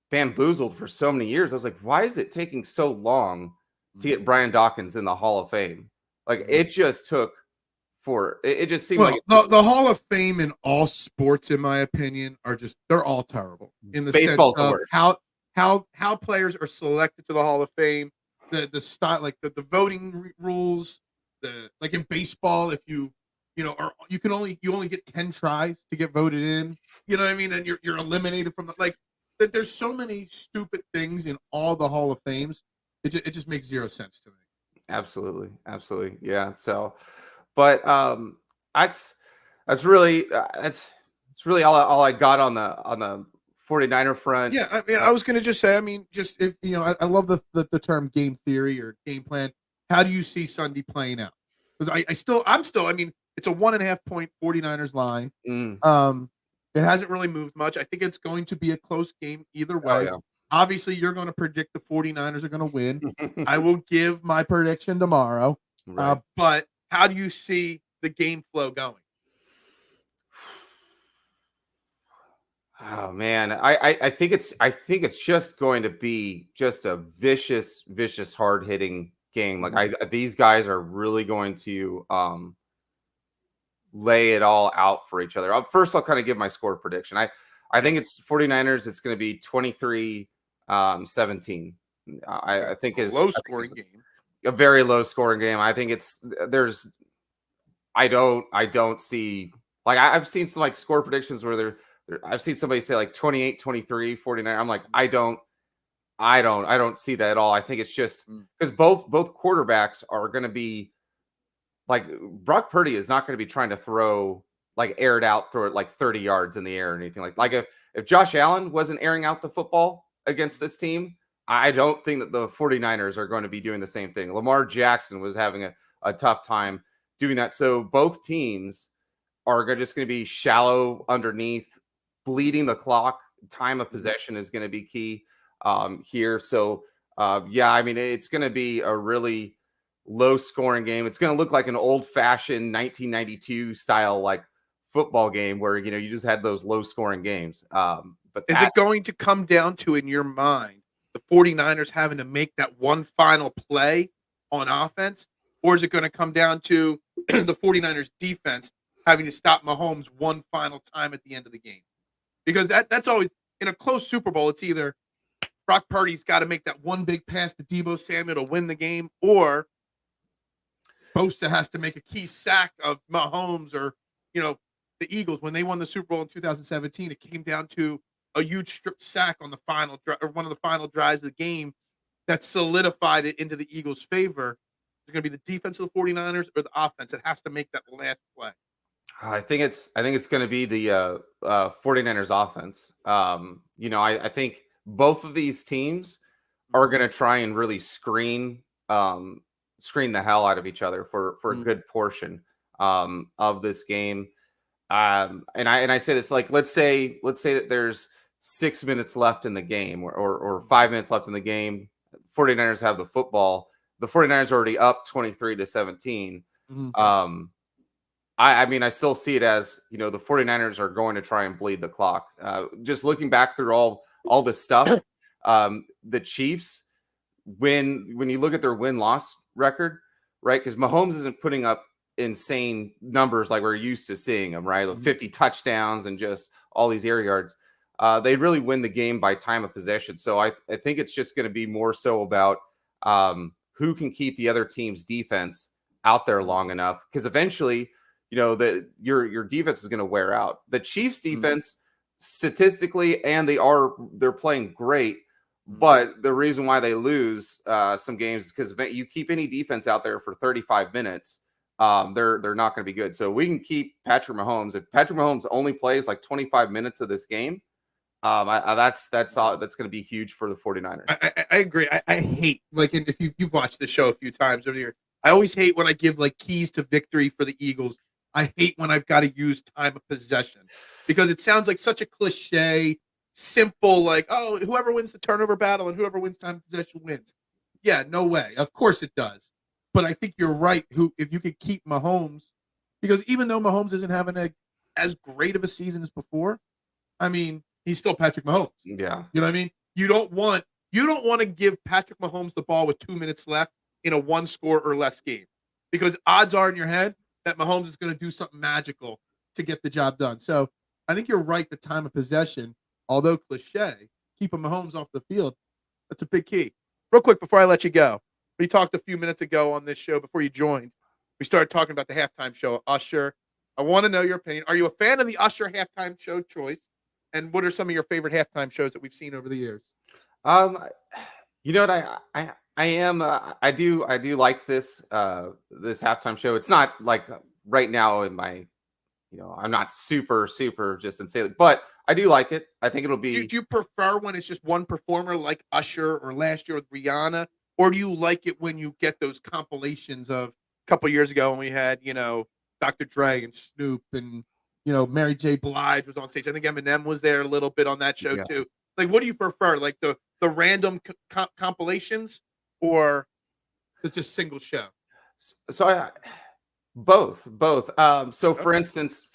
bamboozled for so many years. I was like, why is it taking so long to get Brian Dawkins in the Hall of Fame? Like it just took it just seemed like the Hall of Fame in all sports, in my opinion, they're all terrible in the Baseball's sense of how players are selected to the Hall of Fame, the style, like the voting rules. Like in baseball, if you only get 10 tries to get voted in, you know what I mean? And you're eliminated from there's so many stupid things in all the Hall of Fames. It just makes zero sense to me. Absolutely. Yeah. So, but that's really all I got on the 49er front. Yeah, I mean, I was gonna just say, just if I love the term game theory or game plan. How do you see Sunday playing out? Because I'm still. I mean, it's a 1.5 point 49ers line. It hasn't really moved much. I think it's going to be a close game either way. Oh, yeah. Obviously, you're going to predict the 49ers are going to win. I will give my prediction tomorrow. Right. But how do you see the game flow going? Oh man, I think it's just going to be just a vicious, hard hitting game. Like these guys are really going to lay it all out for each other. First, I'll kind of give my score prediction. I think it's 49ers. It's going to be 23-17. I think is low scoring game. A very low scoring game. I think I don't see I've seen some score predictions where I've seen somebody say 28-23, 49. I'm like, I don't see that at all. I think it's just because both quarterbacks are going to be Brock Purdy is not going to be trying to throw air it out, throw it 30 yards in the air or anything like if Josh Allen wasn't airing out the football against this team, I don't think that the 49ers are going to be doing the same thing. Lamar Jackson was having a tough time doing that. So both teams are just going to be shallow underneath, bleeding the clock. Time of possession is going to be key here. So, yeah, I mean, it's going to be a really low scoring game. It's going to look like an old fashioned 1992 style football game where, you just had those low scoring games. But is it going to come down to, in your mind, the 49ers having to make that one final play on offense? Or is it going to come down to the 49ers defense having to stop Mahomes one final time at the end of the game? Because that's always, in a close Super Bowl, it's either Brock Purdy's got to make that one big pass to Deebo Samuel to win the game, or Bosa has to make a key sack of Mahomes, or, the Eagles, when they won the Super Bowl in 2017, it came down to a huge strip sack on the final or one of the final drives of the game that solidified it into the Eagles' favor. Is it going to be the defense of the 49ers or the offense that has to make that last play? I think it's going to be the 49ers offense. I think both of these teams are going to try and really screen the hell out of each other for a good portion of this game. And I say this, let's say that there's 6 minutes left in the game or 5 minutes left in the game. 49ers have the football. The 49ers are already up 23-17. I mean, I still see it as, the 49ers are going to try and bleed the clock. Just looking back through all this stuff, the Chiefs, when you look at their win-loss record, right? Because Mahomes isn't putting up insane numbers like we're used to seeing him, right? Like 50 touchdowns and just all these air yards. They really win the game by time of possession. So I think it's just going to be more so about who can keep the other team's defense out there long enough. Because eventually, your defense is going to wear out. The Chiefs defense, statistically, and they're playing great. But the reason why they lose some games is because you keep any defense out there for 35 minutes, they're not going to be good. So we can keep Patrick Mahomes. If Patrick Mahomes only plays like 25 minutes of this game, that's going to be huge for the 49ers. I agree. I hate, like, if you've watched the show a few times over the year, I always hate when I give like keys to victory for the Eagles. I hate when I've got to use time of possession because it sounds like such a cliche, simple, like, oh, whoever wins the turnover battle and whoever wins time of possession wins. Yeah, no way. Of course it does. But I think you're right. If you could keep Mahomes, because even though Mahomes isn't having as great of a season as before, I mean, he's still Patrick Mahomes. Yeah. You know what I mean? You don't want to give Patrick Mahomes the ball with 2 minutes left in a 1 score or less game, because odds are in your head that Mahomes is going to do something magical to get the job done. So I think you're right. The time of possession, although cliche, keeping Mahomes off the field, that's a big key. Real quick before I let you go, we talked a few minutes ago on this show before you joined. We started talking about the halftime show, Usher. I want to know your opinion. Are you a fan of the Usher halftime show choice? And what are some of your favorite halftime shows that we've seen over the years? You know what, I am. I do like this halftime show. It's not like right now in my, I'm not super just insane, but I do like it. I think it'll be. Do you prefer when it's just one performer like Usher or last year with Rihanna, or do you like it when you get those compilations of a couple years ago when we had Dr. Dre and Snoop and Mary J. Blige was on stage. I think Eminem was there a little bit on that show too. Like, what do you prefer? Like the random compilations, or it's just single show? So both. So for instance,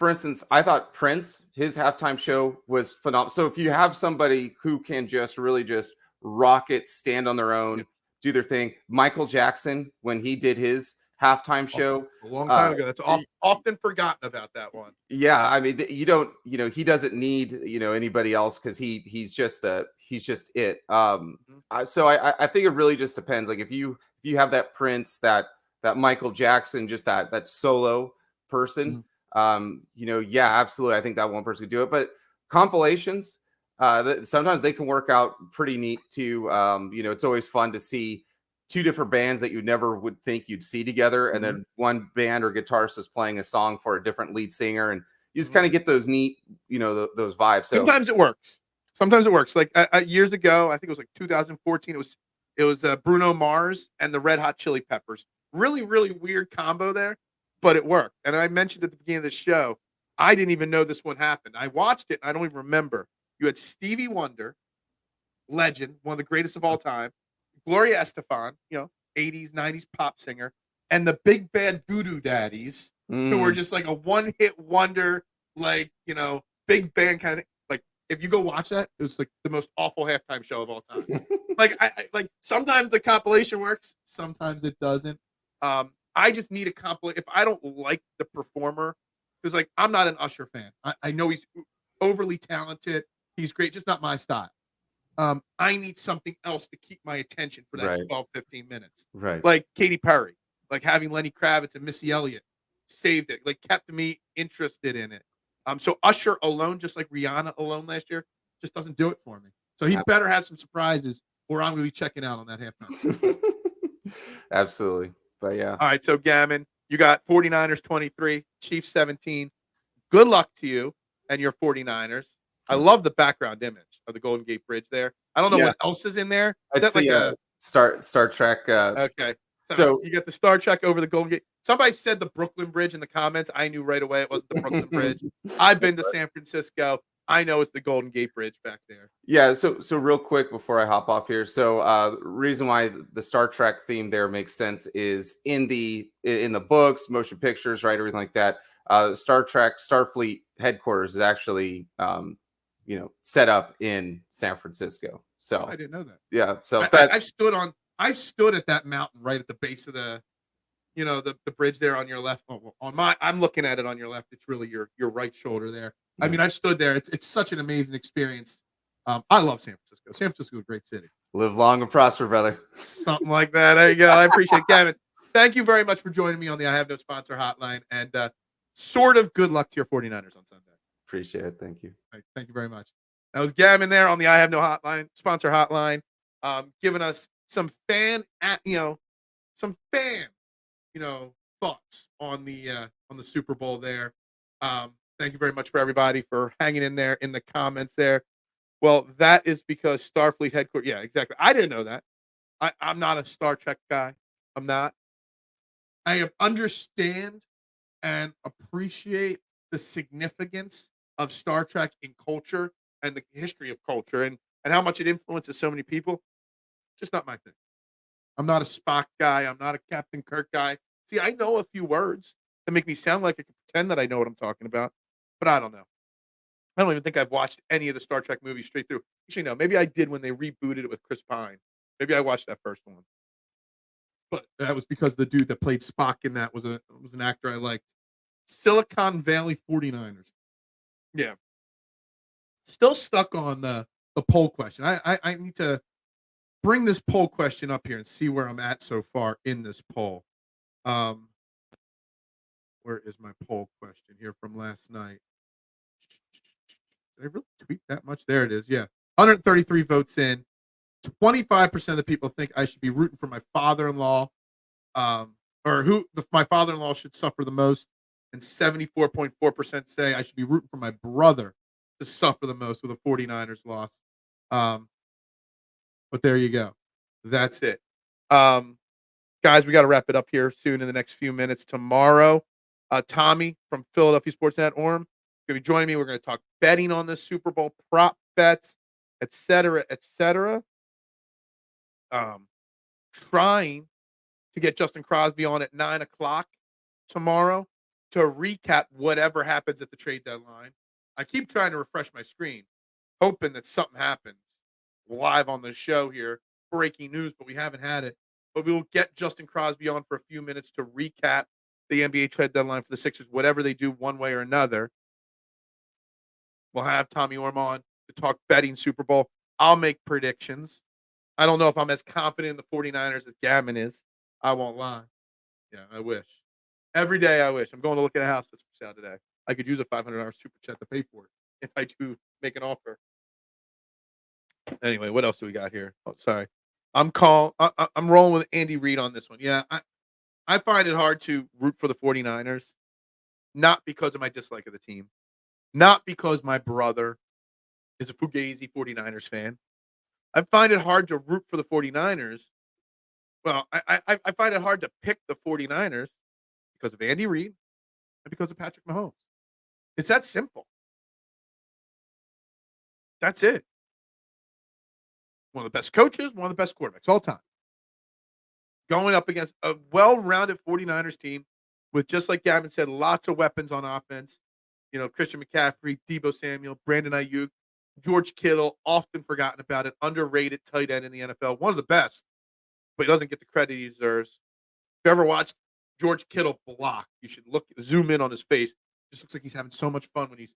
I thought Prince, his halftime show was phenomenal. So if you have somebody who can just really just rock it, stand on their own, do their thing. Michael Jackson, when he did his halftime show a long time ago, that's often forgotten about that one. Yeah, I mean, he doesn't need anybody else because he's just it. So I think it really just depends. Like if you have that Prince, that Michael Jackson, just that solo person, yeah, absolutely. I think that one person could do it. But compilations, sometimes they can work out pretty neat too. It's always fun to see two different bands that you never would think you'd see together, and then one band or guitarist is playing a song for a different lead singer, and you just kind of get those neat, those vibes. So sometimes it works. Like years ago, I think it was like 2014. It was Bruno Mars and the Red Hot Chili Peppers. Really, really weird combo there, but it worked. And I mentioned at the beginning of the show, I didn't even know this one happened. I watched it, and I don't even remember. You had Stevie Wonder, legend, one of the greatest of all time, Gloria Estefan, 80s, 90s pop singer, and the big bad Voodoo Daddies, who were just like a one-hit wonder, like, big band kind of thing. Like, if you go watch that, it was like the most awful halftime show of all time. Like, I sometimes the compilation works, sometimes it doesn't. I just need a compilation. If I don't like the performer, because, like, I'm not an Usher fan. I know he's overly talented. He's great, just not my style. I need something else to keep my attention for that 12, 15 minutes. Right. Like Katy Perry, like having Lenny Kravitz and Missy Elliott saved it, like kept me interested in it. So Usher alone, just like Rihanna alone last year, just doesn't do it for me. So he better have some surprises, or I'm going to be checking out on that halftime. Absolutely. But yeah. All right. So Gammon, you got 49ers 23, Chiefs 17. Good luck to you and your 49ers. I love the background image of the Golden Gate Bridge there. I don't know what else is in there. It's like a Star Trek. Okay. So you get the Star Trek over the Golden Gate. Somebody said the Brooklyn Bridge in the comments. I knew right away it wasn't the Brooklyn Bridge. I've been to San Francisco. I know it's the Golden Gate Bridge back there. Yeah. So real quick before I hop off here. So reason why the Star Trek theme there makes sense is in the books, motion pictures, right? Everything like that. Star Trek Starfleet headquarters is actually set up in San Francisco. So I didn't know that. Yeah. So I've stood on I've stood at that mountain right at the base of the the bridge there on your left. I'm looking at it on your left. It's really your right shoulder there. I Yeah. mean, I've stood there. It's such an amazing experience. I love San Francisco. San Francisco is a great city. Live long and prosper, brother. Something like that. There you go. I appreciate it, Gammon. Thank you very much for joining me on the I Have No Sponsor hotline, and sort of good luck to your 49ers on Sunday. Appreciate it. Thank you. Right, thank you very much. That was Gammon there on the I Have No hotline, sponsor hotline, giving us some some fan, thoughts on the Super Bowl there. Thank you very much for everybody for hanging in there in the comments there. Well, that is because Starfleet headquarters. Yeah, exactly. I didn't know that. I'm not a Star Trek guy. I'm not. I understand and appreciate the significance of Star Trek in culture and the history of culture and how much it influences so many people. Just not my thing. I'm not a Spock guy. I'm not a Captain Kirk guy. See, I know a few words that make me sound like I can pretend that I know what I'm talking about, but I don't know. I don't even think I've watched any of the Star Trek movies straight through. Actually, no, maybe I did when they rebooted it with Chris Pine. Maybe I watched that first one. But that was because the dude that played Spock in that was an actor I liked. Silicon Valley 49ers. Yeah. Still stuck on the poll question. I need to bring this poll question up here and see where I'm at so far in this poll. Where is my poll question here from last night? Did I really tweet that much? There it is. Yeah. 133 votes in. 25% of the people think I should be rooting for my father-in-law, or my father-in-law should suffer the most. And 74.4% say I should be rooting for my brother to suffer the most with a 49ers loss. But there you go. That's it. Guys, we got to wrap it up here soon in the next few minutes. Tomorrow, Tommy from Philadelphia Sportsnet Orm going to be joining me. We're going to talk betting on this Super Bowl, prop bets, et cetera, et cetera. Trying to get Justin Crosby on at 9:00 tomorrow to recap whatever happens at the trade deadline. I keep trying to refresh my screen, hoping that something happens live on the show here, breaking news, but we haven't had it. But we will get Justin Crosby on for a few minutes to recap the NBA trade deadline for the Sixers, whatever they do one way or another. We'll have Tommy Orm on to talk betting Super Bowl. I'll make predictions. I don't know if I'm as confident in the 49ers as Gammon is. I won't lie. Yeah, I wish. Every day I wish. I'm going to look at a house that's for sale today. I could use a $500 super chat to pay for it if I do make an offer. Anyway, what else do we got here? Oh, sorry. I'm rolling with Andy Reid on this one. Yeah, I find it hard to root for the 49ers, not because of my dislike of the team, not because my brother is a Fugazi 49ers fan. I find it hard to root for the 49ers. Well, I find it hard to pick the 49ers because of Andy Reid and because of Patrick Mahomes. It's that simple. That's it. One of the best coaches, one of the best quarterbacks all time. Going up against a well-rounded 49ers team with, just like Gavin said, lots of weapons on offense. Christian McCaffrey, Deebo Samuel, Brandon Ayuk, George Kittle, often forgotten about it, underrated tight end in the NFL, one of the best, but he doesn't get the credit he deserves. If you ever watched George Kittle block, you should zoom in on his face. It just looks like he's having so much fun when he's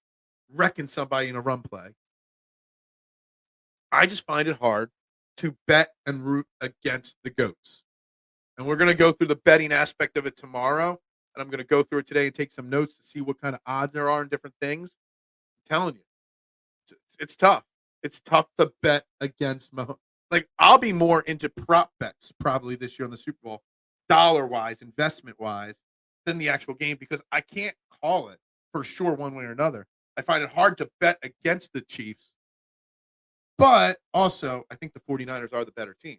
wrecking somebody in a run play. I just find it hard to bet and root against the GOATs. And we're going to go through the betting aspect of it tomorrow. And I'm going to go through it today and take some notes to see what kind of odds there are in different things. I'm telling you, it's tough. It's tough to bet against Mahomes. Like, I'll be more into prop bets probably this year on the Super Bowl, dollar-wise, investment-wise, than the actual game, because I can't call it for sure one way or another. I find it hard to bet against the Chiefs. But also, I think the 49ers are the better team.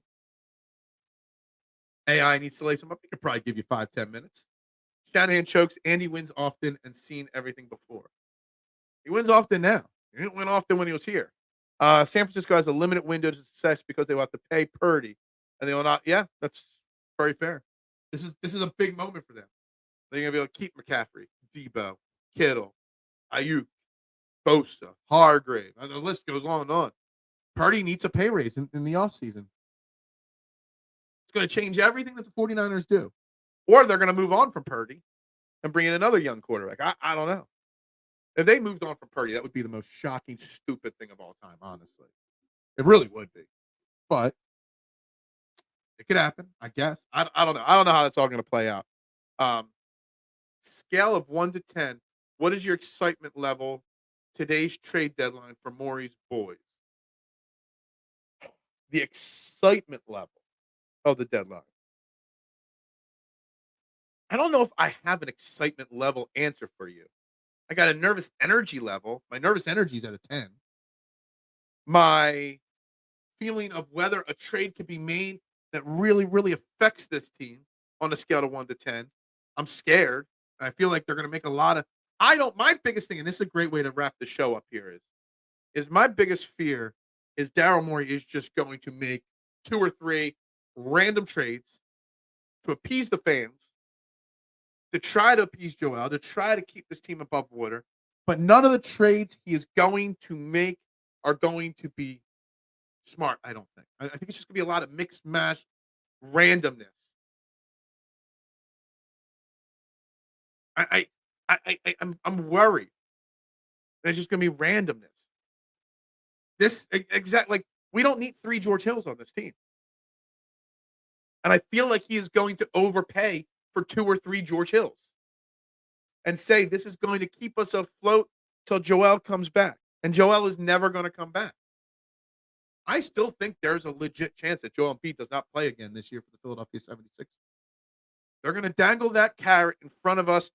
AI needs to lay some up. He could probably give you 5-10 minutes. Shanahan chokes. Andy wins often and seen everything before. He wins often now. He didn't win often when he was here. San Francisco has a limited window to success because they will have to pay Purdy, and they will not. Yeah, that's very fair. This is a big moment for them. They're going to be able to keep McCaffrey, Deebo, Kittle, Ayuk, Bosa, Hargrave. And the list goes on and on. Purdy needs a pay raise in the offseason. going to change everything that the 49ers do. Or they're going to move on from Purdy and bring in another young quarterback. I don't know. If they moved on from Purdy, that would be the most shocking, stupid thing of all time, honestly. It really would be. But it could happen, I guess. I don't know. I don't know how that's all going to play out. Scale of 1 to 10, what is your excitement level today's trade deadline for Morey's boys? The excitement level of the deadline. I don't know if I have an excitement level answer for you. I got a nervous energy level. My nervous energy is at a 10. My feeling of whether a trade could be made that really, really affects this team on a scale of 1 to 10. I'm scared. I feel like they're going to make a lot of. My biggest thing, and this is a great way to wrap the show up here, is my biggest fear is Daryl Morey is just going to make 2 or 3 random trades to appease the fans, to try to appease Joel, to try to keep this team above water. But none of the trades he is going to make are going to be smart, I don't think. I think it's just going to be a lot of mixed mash randomness. I'm worried. It's just going to be randomness. This exact like we don't need 3 George Hills on this team, and I feel like he is going to overpay for 2 or 3 George Hills, and say this is going to keep us afloat till Joel comes back, and Joel is never going to come back. I still think there's a legit chance that Joel Embiid does not play again this year for the Philadelphia 76ers. They're going to dangle that carrot in front of us.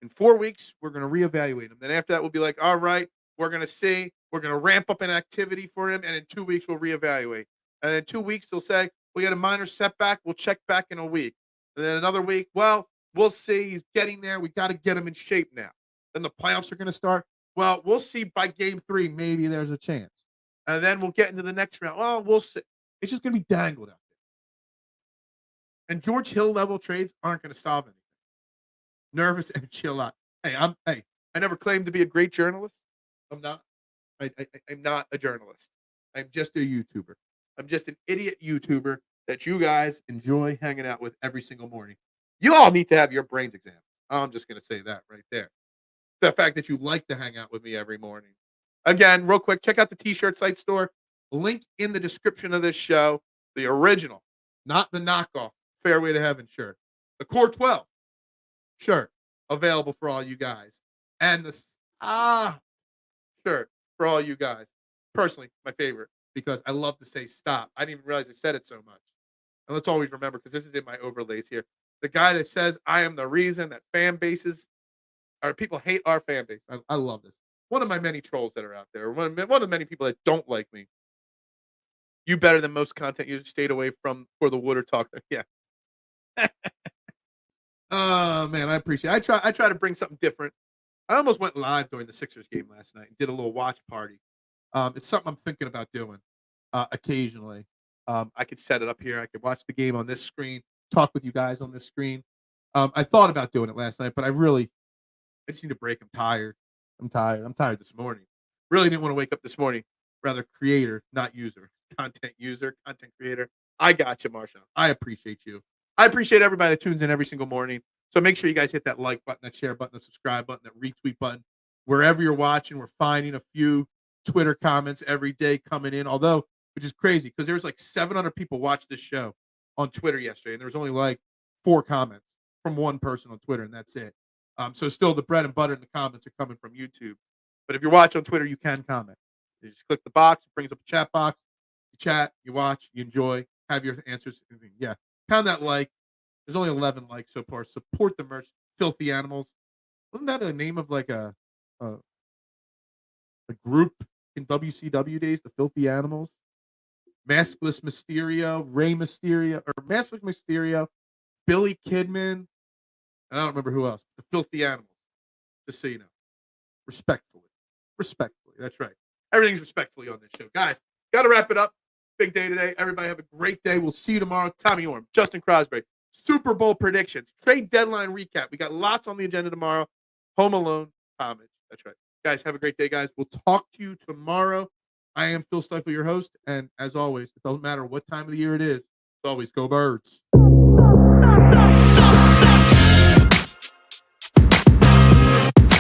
In 4 weeks, we're going to reevaluate him. Then after that, we'll be like, all right, we're going to see. We're going to ramp up an activity for him. And in 2 weeks, we'll reevaluate. And in 2 weeks, they'll say, we got a minor setback. We'll check back in a week. And then another week, well, we'll see. He's getting there. We got to get him in shape now. Then the playoffs are going to start. Well, we'll see by game 3. Maybe there's a chance. And then we'll get into the next round. Well, we'll see. It's just going to be dangled out there. And George Hill level trades aren't going to solve anything. Nervous and chill out. Hey, I never claimed to be a great journalist. I'm not. I'm not a journalist. I'm just a YouTuber. I'm just an idiot YouTuber that you guys enjoy hanging out with every single morning. You all need to have your brains examined. I'm just going to say that right there. The fact that you like to hang out with me every morning. Again, real quick, check out the T-shirt site store. Link in the description of this show. The original, not the knockoff, Fairway to Heaven shirt. The Core 12 shirt available for all you guys. And the shirt for all you guys. Personally, my favorite because I love to say stop. I didn't even realize I said it so much. And let's always remember, because this is in my overlays here, the guy that says I am the reason that fan bases or people hate our fan base. I love this. One of my many trolls that are out there. One of the many people that don't like me. You better than most content you stayed away from for the water talk. Yeah. Oh man, I appreciate it. I try to bring something different. I almost went live during the Sixers game last night and did a little watch party. It's something I'm thinking about doing occasionally. I could set it up here. I could watch the game on this screen, talk with you guys on this screen. I thought about doing it last night, but I just need a break. I'm tired. I'm tired this morning. Really didn't want to wake up this morning. Rather creator, not user. Content user, content creator. I got you, Marsha. I appreciate you. I appreciate everybody that tunes in every single morning. So make sure you guys hit that like button, that share button, that subscribe button, that retweet button. Wherever you're watching, we're finding a few Twitter comments every day coming in. Although, which is crazy because there's like 700 people watch this show on Twitter yesterday, and there was only like 4 comments from one person on Twitter, and that's it. So still the bread and butter in the comments are coming from YouTube. But if you're watching on Twitter, you can comment. You just click the box. It brings up a chat box. You chat, you watch, you enjoy, have your answers. Yeah. Pound that like. There's only 11 likes so far. Support the merch. Filthy Animals. Wasn't that the name of like a group in WCW days? The Filthy Animals. Maskless Mysterio, Rey Mysterio, or Maskless Mysterio, Billy Kidman. I don't remember who else. The Filthy Animals. Just so you know. Respectfully. That's right. Everything's respectfully on this show. Guys, got to wrap it up. Big day today. Everybody have a great day. We'll see you tomorrow. Tommy Orm, Justin Crosby, Super Bowl predictions, trade deadline recap. We got lots on the agenda tomorrow. Home Alone, homage. That's right. Guys, have a great day, guys. We'll talk to you tomorrow. I am Phil Stiefel, your host. And as always, it doesn't matter what time of the year it is. always go Birds.